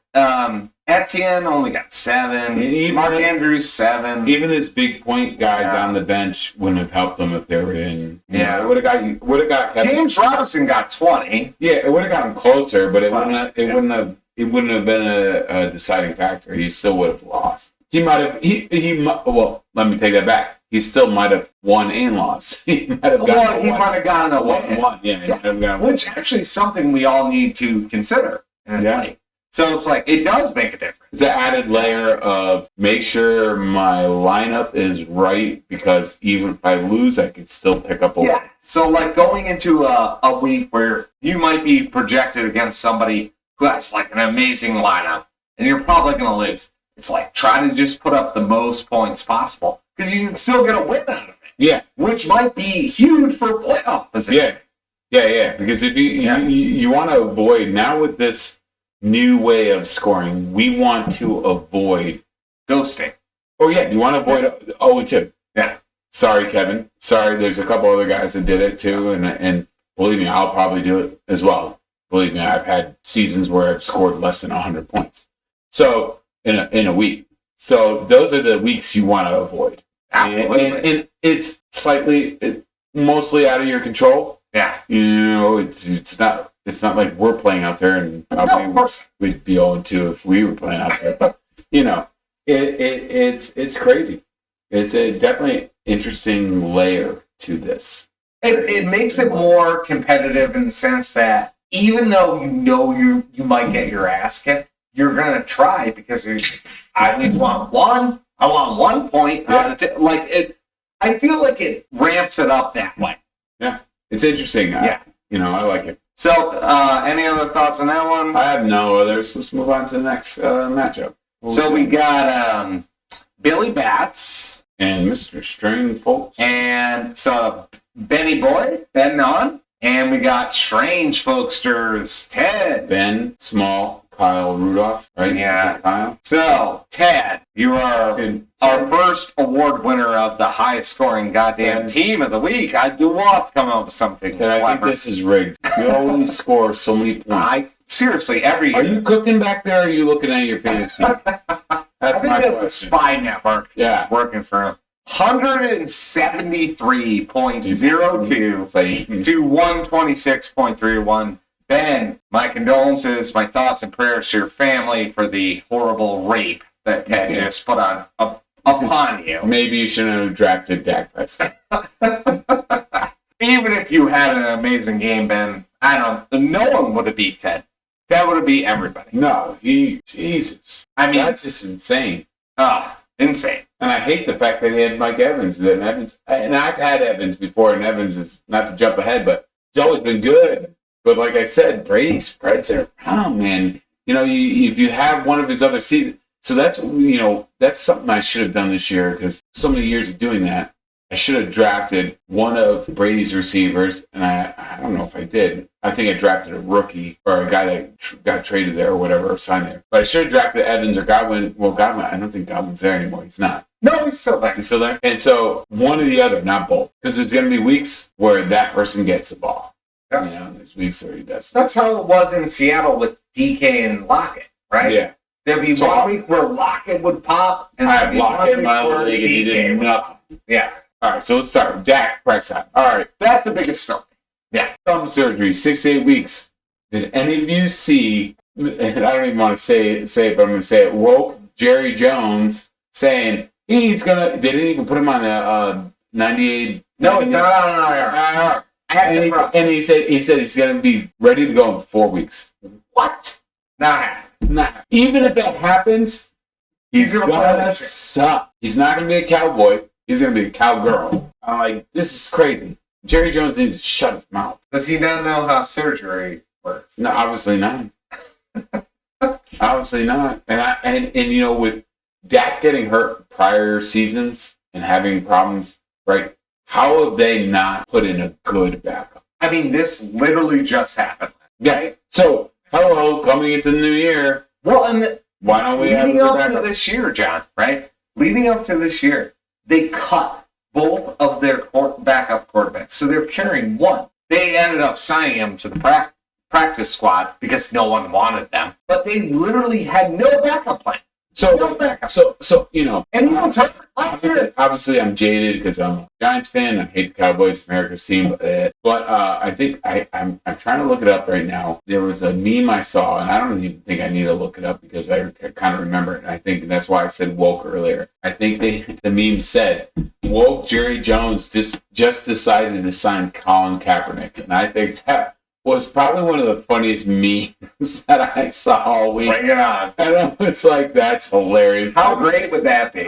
Etienne only got 7. Mark Andrews, 7. Even this big point guys on the bench wouldn't have helped them if they were in. Yeah, it would have got Kevin. James Robinson got 20. Yeah, it would have gotten closer, but it wouldn't have been a deciding factor. He still would have lost. He might have. Well, let me take that back. He still might have won and lost. He might have gotten a one. Yeah. Which actually is something we all need to consider in this league. So it's like, it does make a difference. It's an added layer of make sure my lineup is right, because even if I lose, I could still pick up a win. So like going into a week where you might be projected against somebody who has like an amazing lineup, and you're probably going to lose. It's like, try to just put up the most points possible, because you can still get a win out of it. Yeah. Which might be huge for playoff position. Yeah. Because if you want to avoid, now with this new way of scoring, we want to avoid ghosting. Oh yeah, you want to avoid 0-2. Yeah. Sorry, Kevin. Sorry, there's a couple other guys that did it too, and believe me, I'll probably do it as well. Believe me, I've had seasons where I've scored less than 100 points. So in a week. So those are the weeks you want to avoid. Absolutely. And it's mostly out of your control. Yeah. You know, it's not like we're playing out there, and probably we'd be 0-2 if we were playing out there. But you know, it's crazy. It's definitely interesting layer to this. It makes it more competitive in the sense that even though you might get your ass kicked, you're gonna try because I at least want one. I want 1 point. I feel like it ramps it up that way. Yeah, it's interesting. Yeah, I like it. So, any other thoughts on that one? I have no others. Let's move on to the next matchup. So we got Billy Bats and Mr. String Folks, and so Benny Boy betting on, and we got Strange Folksters Ted, Ben Small, Kyle Rudolph, right? Yeah. Kyle. So Ted, you are our first award winner of the highest scoring goddamn team of the week. I do want to come up with something. Ted, I think this is rigged. You always score so many points. Seriously, every year. Are you cooking back there, or are you looking at your fantasy? I think that's the Spy Network. Yeah. Working for him. 173.02 to 126.31. Ben, my condolences, my thoughts and prayers to your family for the horrible rape that Ted just put upon you. Maybe you shouldn't have drafted Dak Prescott. Even if you had an amazing game, Ben, no one would have beat Ted. Ted would have beat everybody. No, Jesus. I mean, that's just insane. Insane. And I hate the fact that he had Mike Evans. And I've had Evans before, and Evans is, not to jump ahead, but he's always been good. But like I said, Brady spreads it around, man. If you have one of his other seasons, so that's something I should have done this year, because so many years of doing that, I should have drafted one of Brady's receivers, and I don't know if I did. I think I drafted a rookie or a guy that got traded there or whatever, or signed there. But I should have drafted Evans or Godwin. Well, Godwin, I don't think Godwin's there anymore. He's not. No, he's still there. He's still there? And so one or the other, not both. Because there's going to be weeks where that person gets the ball. Yeah. There's weeks where he does. That's how it was in Seattle with DK and Lockett, right? Yeah. There'd be 1 week where Lockett would pop, and I have Lockett in my league, and he did nothing. Yeah. All right, so let's start with Dak Prescott. All right, that's the biggest story. Yeah. Thumb surgery, 6 to 8 weeks. Did any of you see, and I don't even want to say it, but I'm going to say it, woke Jerry Jones saying they didn't even put him on the 98. No, he's not on IR. And he said he's going to be ready to go in 4 weeks. What? Nah. Even if that happens, he's going to suck. He's not going to be a cowboy. He's going to be a cowgirl. I'm like, this is crazy. Jerry Jones needs to shut his mouth. Does he not know how surgery works? No, obviously not. Obviously not. And with Dak getting hurt prior seasons and having problems, right? How have they not put in a good backup? I mean, this literally just happened. Yeah. So, hello, coming into the new year. Well, and why don't we have leading up to this year, John? Right? Leading up to this year, they cut both of their backup quarterbacks, so they're carrying one. They ended up signing them to the practice squad because no one wanted them, but they literally had no backup plan. And he was hurt last year. Obviously, I'm jaded because I'm a Giants fan. I hate the Cowboys, America's team. But I think I'm trying to look it up right now. There was a meme I saw, and I don't even think I need to look it up because I kind of remember it. I think that's why I said woke earlier. I think the meme said, woke Jerry Jones just decided to sign Colin Kaepernick. And I think that was probably one of the funniest memes that I saw all week. Bring it on. I know, it's like, that's hilarious. How great would that be?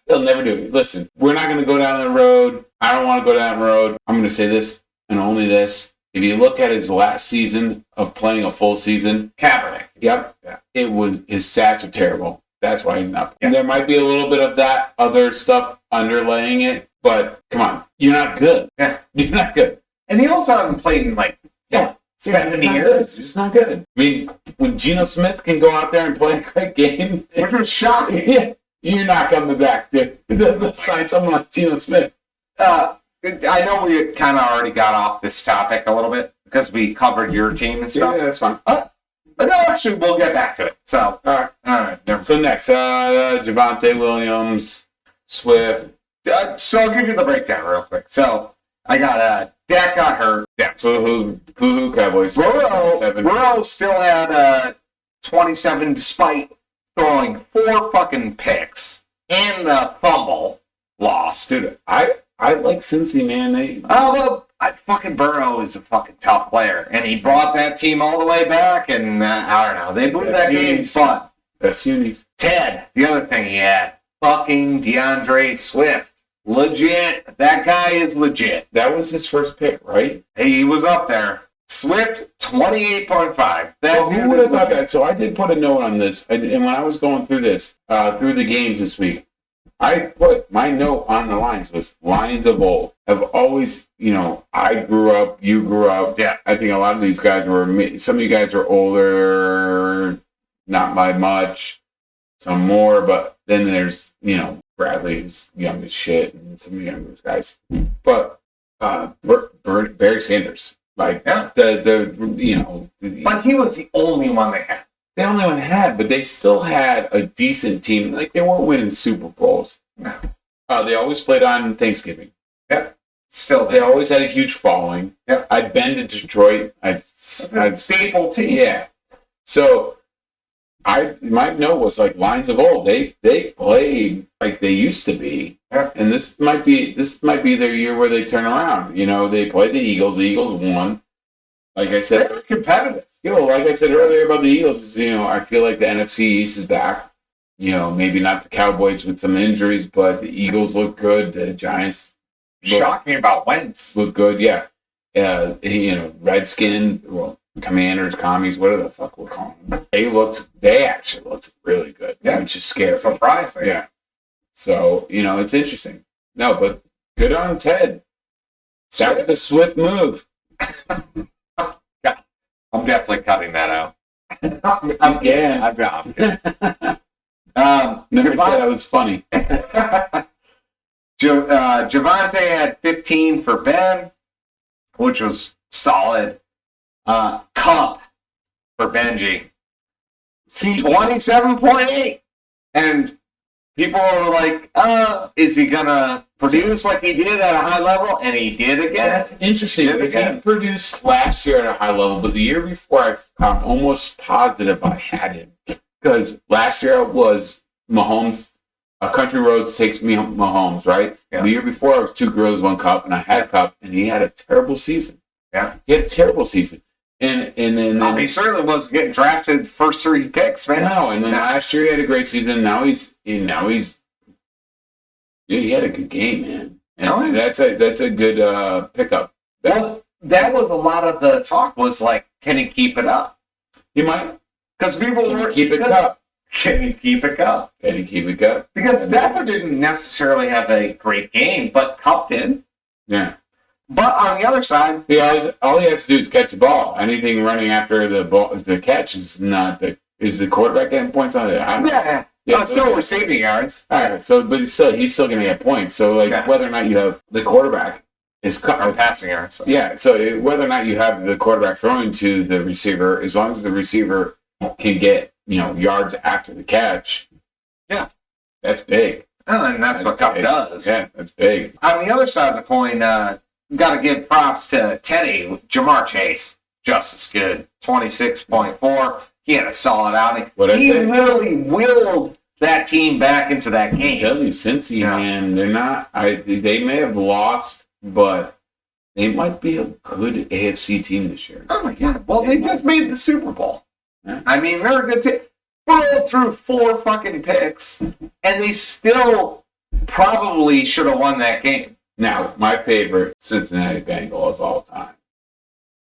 They'll never do it. Listen, we're not going to go down the road. I don't want to go down the road. I'm going to say this and only this. If you look at his last season of playing a full season, Kaepernick. Yep. Yeah. His stats are terrible. That's why he's not. Yes. There might be a little bit of that other stuff underlaying it, but come on. You're not good. Yeah. You're not good. And he also hasn't played in 70 years. It's not good. I mean, when Geno Smith can go out there and play a great game, which was shocking. Yeah, you're not coming back, dude. They'll sign someone like Geno Smith. I know we kind of already got off this topic a little bit because we covered your team and stuff. Yeah, that's fine. But no, actually, we'll get back to it. So, all right. So next, Javonte Williams, Swift. So I'll give you the breakdown real quick. So I got Dak got hurt. Boo-hoo, Cowboys. Burrow still had 27 despite throwing 4 fucking picks and the fumble loss. lost. Dude, I like Cincy, man. Well, fucking Burrow is a fucking tough player, and he brought that team all the way back. And I don't know, they blew that game. But best unis. Ted, the other thing he had, fucking DeAndre Swift, legit. That guy is legit. That was his first pick, right? He was up there. Swift 28.5. Well, who would have thought that? So I did put a note on this, and when I was going through this, through the games this week, I put my note on the lines was Lions of old have always, I grew up, you grew up. Yeah. I think a lot of these guys some of you guys are older, not by much, some more, but then there's, Bradley who's young as shit, and some younger guys. But Barry Sanders. Like but he was the only one they had. The only one they had, but they still had a decent team. Like they weren't winning Super Bowls. No. They always played on Thanksgiving. Yep. Still, they always had a huge following. Yep. I'd been to Detroit. I'd staple team. Yeah. So my note was like Lions of old. They played like they used to be. Yeah. And this might be their year where they turn around. They played the Eagles. The Eagles won. Like I said, they're competitive. Like I said earlier about the Eagles, I feel like the NFC East is back. Maybe not the Cowboys with some injuries, but the Eagles look good. The Giants shocking about Wentz. Look good, yeah. Redskins, Commanders, Commies, whatever the fuck we're calling them. They actually looked really good. Yeah, which is scary. It's surprising. Yeah. So, it's interesting. No, but good on Ted. That was a swift move. I'm definitely cutting that out. I'm kidding. Never said that was funny. Javante had 15 for Ben, which was solid. Cup for Benji. See, 27.8. And people were like, is he going to produce like he did at a high level? And he did again. That's interesting because he produced last year at a high level, but the year before, I'm almost positive I had him. Because last year was Mahomes, Country Roads takes me Mahomes, right? Yeah. The year before, I was 2 girls, 1 cup, and I had Cup, and he had a terrible season. Yeah. He had a terrible season. And then he certainly was getting drafted first 3 picks, man. No, and then last year he had a great season. Now he had a good game, man. And that's a good pickup. That was a lot of the talk was like, can he keep it up? He might. Because people were keep it up. Can he keep it up? Can he keep it up? Because Stafford didn't necessarily have a great game, but Cup did. Yeah. But on the other side, all he has to do is catch the ball. Anything running after the catch is not is the quarterback getting points on it? Yeah. Still receiving yards. All right. So, but he's still going to get points. So, whether or not you have the quarterback is passing yards. So. Yeah. So whether or not you have the quarterback throwing to the receiver, as long as the receiver can get yards after the catch, that's big. Oh, and that's what Cup does. Yeah, that's big. On the other side of the coin, got to give props to Teddy. Jamar Chase, just as good. 26.4. He had a solid outing. He literally willed that team back into that game. I tell you, Cincy, man, they're not. They may have lost, but they might be a good AFC team this year. Oh my God! Well, they just made the Super Bowl. Yeah. I mean, they're a good team. Burrow threw 4 fucking picks, and they still probably should have won that game. Now, my favorite Cincinnati Bengal of all time.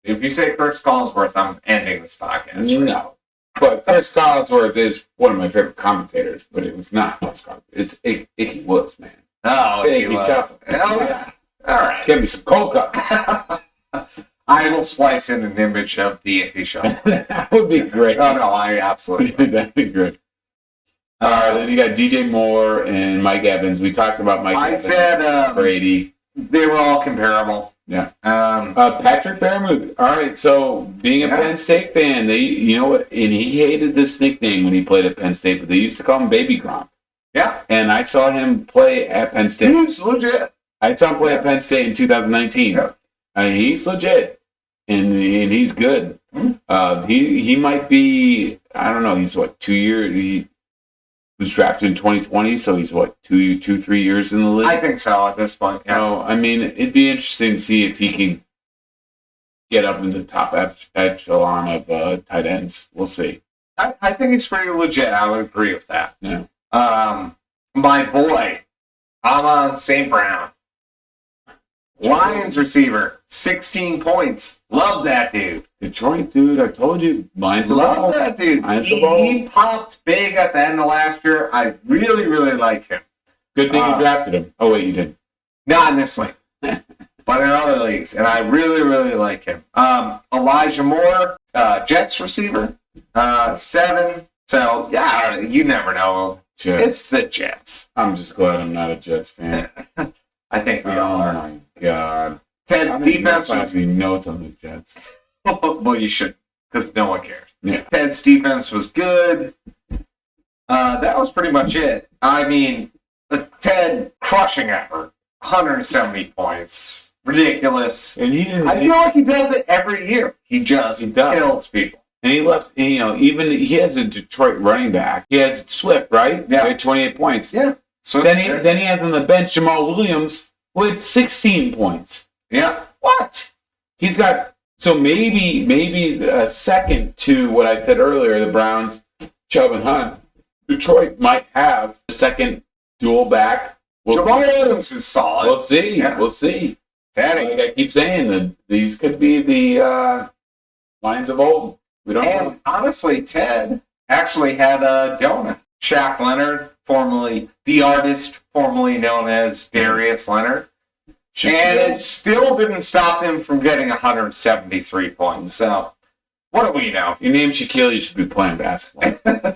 If you say Chris Collinsworth, I'm ending this podcast. Right? No. But Chris Collinsworth is one of my favorite commentators, but it was not Chris Collinsworth. It's Icky Woods, man. Oh, Icky Woods. Hell yeah. All right. Give me some cold cups. I will splice in an image of the Icky show. That would be great. Oh, no, I absolutely. That'd be great. Then you got DJ Moore and Mike Evans. We talked about Mike Evans. I said Brady. They were all comparable. Yeah. Patrick Fairmouth. All right. So being a Penn State fan, you know what? And he hated this nickname when he played at Penn State, but they used to call him Baby Gronk. Yeah. And I saw him play at Penn State. Dude's legit. I saw him play at Penn State in 2019. Yeah. He's legit, and he's good. Mm-hmm. He might be. I don't know. He's what, 2 years. was drafted in 2020, so he's what, 3 years in the league? I think so at this point. Yeah. So, I mean, it'd be interesting to see if he can get up in the top echelon of tight ends. We'll see. I think he's pretty legit. I would agree with that. Yeah. My boy, Amon St. Brown. Lions receiver, 16 points. Love that dude. Detroit, dude, I told you. Lions of Love all. that dude. Lions of all. He popped big at the end of last year. I really, really like him. Good thing you drafted him. Oh, wait, you did. Not in this league, but in other leagues. And I really, really like him. Elijah Moore, Jets receiver, 7. So, yeah, you never know. Jets. It's the Jets. I'm just glad I'm not a Jets fan. I think we all are. Oh, my God. Ted's defense was... He notes on the Jets. Well, you should, because no one cares. Yeah. Ted's defense was good. That was pretty much it. I mean, the Ted crushing effort, 170 points, ridiculous. And he didn't. I feel like he does it every year. He just kills people. And he left. Even he has a Detroit running back. He has Swift, right? Yeah, he had 28 points. Yeah. So then he has on the bench Jamal Williams with 16 points. Yeah. What? He's got. So maybe a second to what I said earlier, the Browns, Chubb and Hunt. Detroit might have the second dual back. Jamal Williams is solid. We'll see. Yeah. We'll see. Like I keep saying, that these could be the Lions of old. We don't know. Honestly, Ted actually had a donut. Shaq Leonard, formerly the artist, formerly known as Darius Leonard. And it still didn't stop him from getting 173 points. So, what do we know? If you name Shaquille, you should be playing basketball.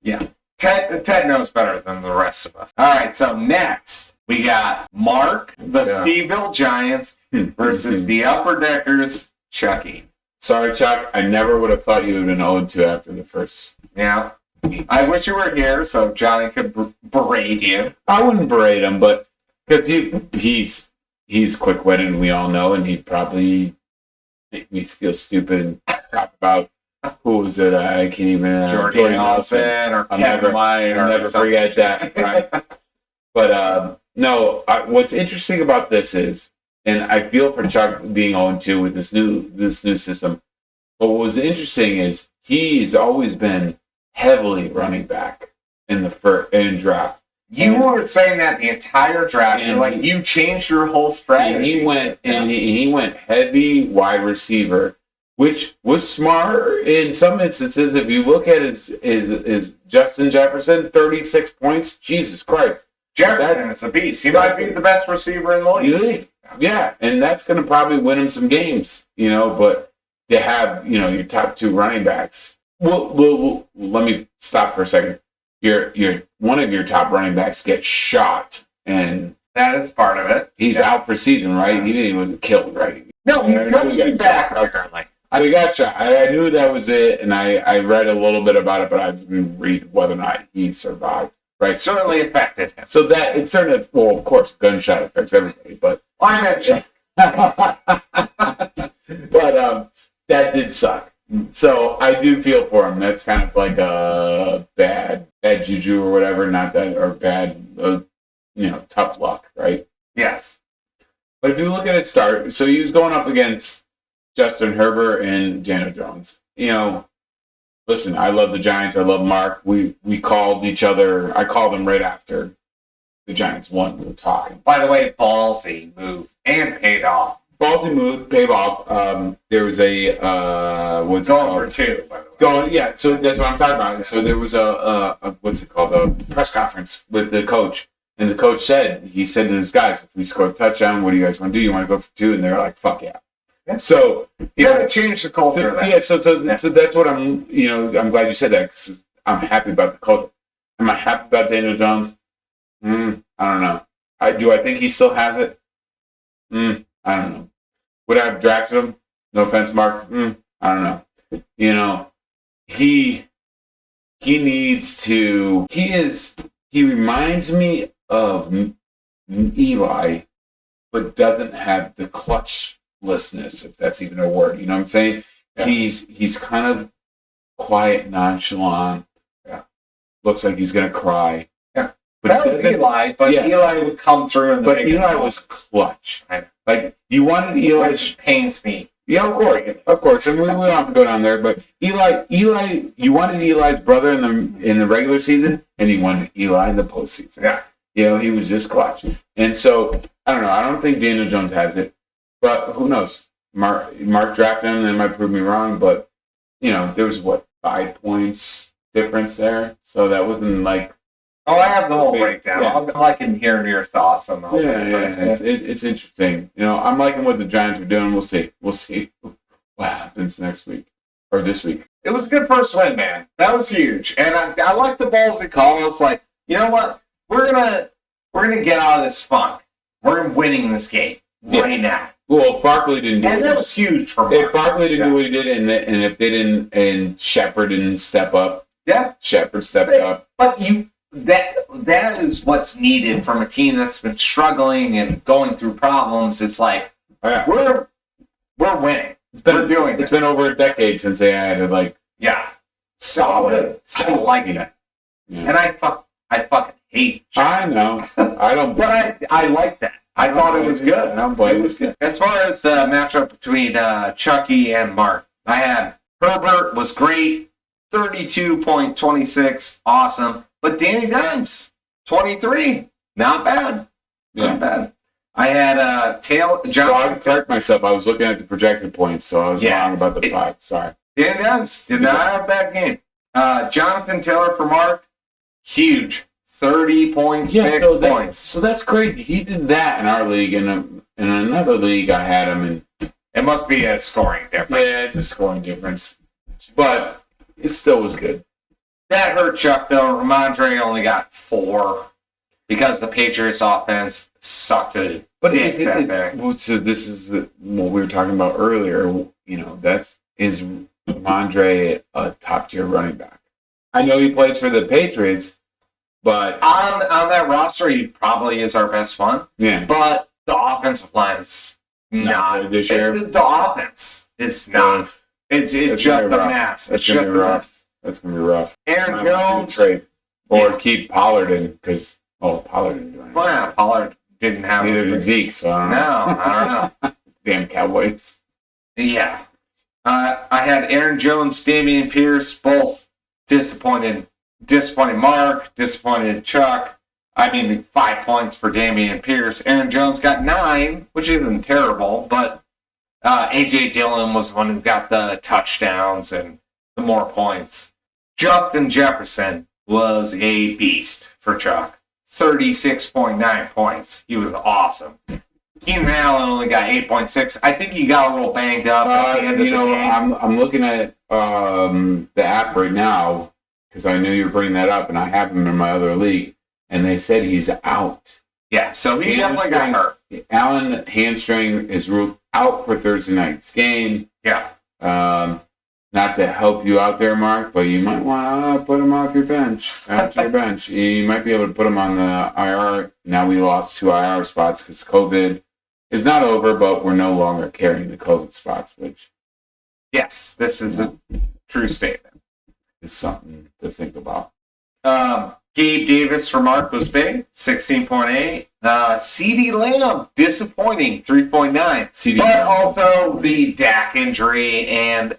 Yeah. Ted knows better than the rest of us. All right, so next, we got Mark, the Seville Giants, versus the Upper Deckers, Chucky. Sorry, Chuck. I never would have thought you would have been 0-2 after the first. Yeah. I wish you were here so Johnny could berate you. I wouldn't berate him, but because he's quick-witted, and we all know, and he'd probably make me feel stupid and talk about who was it? I can't even. Jordy Nelson or Kevin White. I'll never forget that. Right? But no, what's interesting about this is, and I feel for Chuck being 0-2 with this new system. But what was interesting is he's always been heavily running back in the draft. You were saying that the entire draft. You're like, you changed your whole strategy. And he went heavy wide receiver, which was smart in some instances. If you look at his Justin Jefferson, 36 points. Jesus Christ. Jefferson is a beast. He might be the best receiver in the league. Yeah, and that's going to probably win him some games, but to have, your top two running backs. Well, let me stop for a second. Your one of your top running backs gets shot, and that is part of it. He's out for season, right? He wasn't killed, right? No, he's going to be back apparently. So he got shot. I knew that was it, and I read a little bit about it, but I didn't read whether or not he survived. Right? It certainly affected him. So that it certainly, well, of course, gunshot affects everybody, but I mentioned. But that did suck. So I do feel for him. That's kind of like a bad juju or whatever, not that, or bad, tough luck, right? Yes. But if you look at it start, so he was going up against Justin Herbert and Daniel Jones. Listen, I love the Giants. I love Mark. We called each other. I called him right after the Giants won. We were talking. By the way, ballsy move and paid off. Ballsy move, paid off. There was a what's going for two. By the way. Yeah. So that's what I'm talking about. So there was a what's it called? A press conference with the coach, and the coach said he said to his guys, "If we score a touchdown, what do you guys want to do? You want to go for two?" And they're like, "Fuck yeah." Yeah. So you got to change the culture. Yeah. So that's what I'm. I'm glad you said that because I'm happy about the culture. Am I happy about Daniel Jones? I don't know. Do I think he still has it? I don't know. Would I have drafted him? No offense, Mark. I don't know. He needs to. He reminds me of Eli, but doesn't have the clutchlessness, if that's even a word. You know what I'm saying? Yeah. He's kind of quiet, nonchalant. Yeah. looks like he's going to cry. Yeah. But that was Eli, but Eli would come through. In the but Eli was clutch. Like, you wanted Eli. Which pains me. Yeah, of course. And we don't have to go down there, but Eli, you wanted Eli's brother in the regular season, and you wanted Eli in the postseason. Yeah. He was just clutch. And so, I don't know. I don't think Daniel Jones has it, but who knows? Mark drafted him, and they might prove me wrong, but, there was, 5 points difference there? So that wasn't like... Oh, I have the whole breakdown. Yeah. I'm liking hearing your thoughts on the whole It's interesting. I'm liking what the Giants are doing. We'll see what happens next week or this week. It was a good first win, man. That was huge, and I like the ballsy call. It's like, you know what? We're gonna get out of this funk. We're winning this game right now. Well, if Barkley didn't do it, and that was huge for Mark. If Barkley didn't do what he did, and if they didn't, and Shepard didn't step up, Shepard stepped up. But that is what's needed from a team that's been struggling and going through problems. It's like we're winning. We're doing it. It's been over a decade since they had solid. I like that. Yeah. And I fucking hate Giants. I know. I don't. But I like that. I thought it was good. It was good. As far as the matchup between Chucky and Mark, I had Herbert was great, 32.26, awesome. But Danny Dimes, 23, not bad. Not bad. I had John. So I correct myself. I was looking at the projected points, so I was wrong about the 5. Sorry. Danny Dimes did not have a bad game. Jonathan Taylor for Mark, huge. 30.6 points. So that's crazy. He did that in our league, and in another league I had him in. It must be a scoring difference. Yeah, it's a scoring difference. But it still was good. That hurt Chuck, though. Ramondre only got 4 because the Patriots offense sucked it. But so this is what we were talking about earlier. Is Ramondre a top-tier running back? I know he plays for the Patriots, but on that roster, he probably is our best one. Yeah. But the offensive line is not this year. The offense is not. It's just a mess. That's gonna be rough. That's gonna be rough. Aaron Jones or keep Pollard in because Pollard didn't do anything. Well, yeah, Pollard didn't have neither did Zeke. So I don't know. Damn Cowboys. Yeah. I had Aaron Jones, Dameon Pierce, both disappointed. Disappointed Mark, disappointed Chuck. 5 points for Dameon Pierce. Aaron Jones got 9, which isn't terrible, but A.J. Dillon was the one who got the touchdowns and the more points. Justin Jefferson was a beast for Chuck. 36.9 points. He was awesome. Keenan Allen only got 8.6. I think he got a little banged up at the end of the game. I'm looking at the app right now, because I knew you were bringing that up, and I have him in my other league, and they said he's out. Yeah, so he definitely got hurt. Allen hamstring is ruled out for Thursday night's game. Yeah. Not to help you out there, Mark, but you might want to put him off your bench. You might be able to put him on the IR. Now we lost 2 IR spots because COVID is not over, but we're no longer carrying the COVID spots, which... Yes, this is a true statement. Is something to think about. Gabe Davis for Mark was big, 16.8. CeeDee Lamb, disappointing, 3.9. But also the Dak injury, and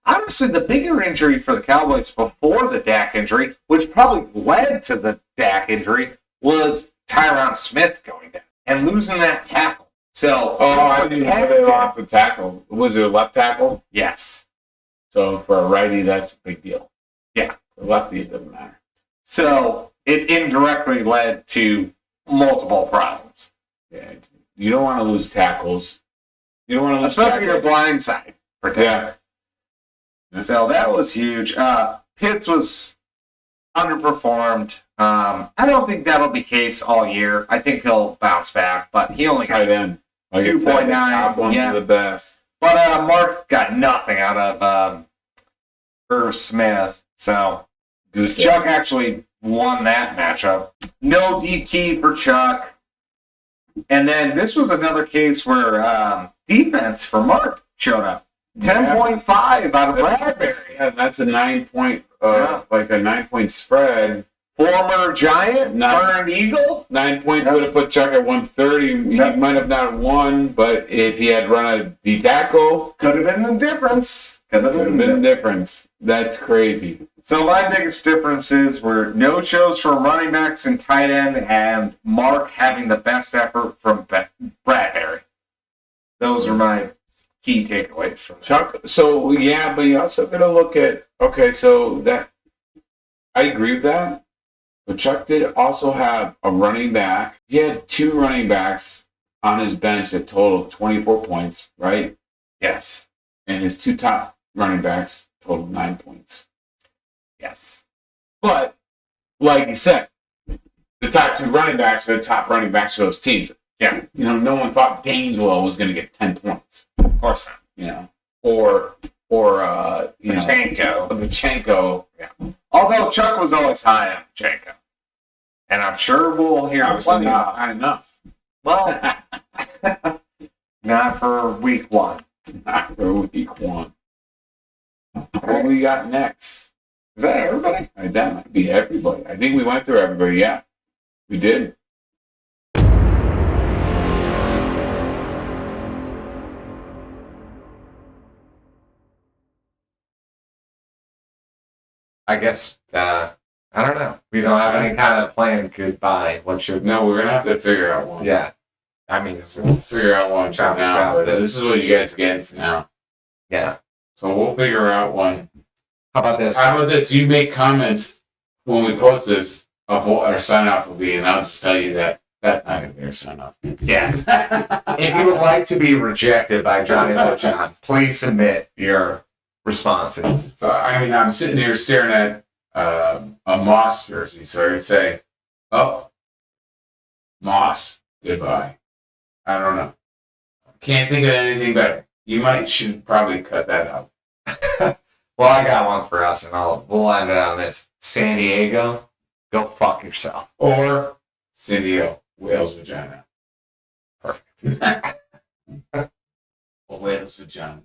honestly, the bigger injury for the Cowboys before the Dak injury, which probably led to the Dak injury, was Tyron Smith going down and losing that tackle. So, I didn't know they lost the tackle. Was it a left tackle? Yes. So for a righty, that's a big deal. Yeah. For a lefty, it doesn't matter. So it indirectly led to multiple problems. Yeah. You don't want to lose tackles. You don't want to lose especially your blind side. Yeah. So that was huge. Pitts was underperformed. I don't think that'll be the case all year. I think he'll bounce back, but he only got 2.9. Top ones are the best. But Mark got nothing out of Irv Smith. So Chuck actually won that matchup. No DT for Chuck. And then this was another case where defense for Mark showed up. 10.5 out of Bradbury. Yeah, that's a 9-point, Yeah. like a 9-point spread. Former Giant, turned Eagle. 9 points would have put Chuck at 130. He might have not won, but if he had run a D tackle, could have been the difference. Could have been the difference. That's crazy. So my biggest differences were no shows from running backs and tight end, and Mark having the best effort from Bradbury. Those are my key takeaways from Chuck. So yeah, but you also got to look at so that I agree with that. But Chuck did also have a running back. He had 2 running backs on his bench that totaled 24 points, right? Yes. And his 2 top running backs totaled 9 points. Yes. But, like you said, the top 2 running backs are the top running backs for those teams. Yeah. No one thought Gainesville was going to get 10 points. Of course not. Or Pachenko. Yeah. Although Chuck was always high on Pachenko. And I'm sure we'll hear plenty not high enough. Well, not for week 1. Not for week 1. What we got next? Is that everybody? That might be everybody. I think we went through everybody. Yeah, we did. I guess, I don't know. We don't have any kind of planned goodbye. What should No, we're going to have to figure out one. Yeah. I mean, we'll figure out one for now. But this is what you guys get for now. Yeah. So we'll figure out one. How about this? You make comments when we post this of what our sign off will be, and I'll just tell you that that's not going to be our sign off. Yes. If you would like to be rejected by Johhny and John, please submit your responses. So, I'm sitting here staring at a Moss jersey, so I'd say, oh, Moss, goodbye. I don't know. Can't think of anything better. You should probably cut that out. Well, I got one for us, and we'll end it on this. San Diego, go fuck yourself. Or San Diego, Whale's vagina. Perfect. Whale's vagina.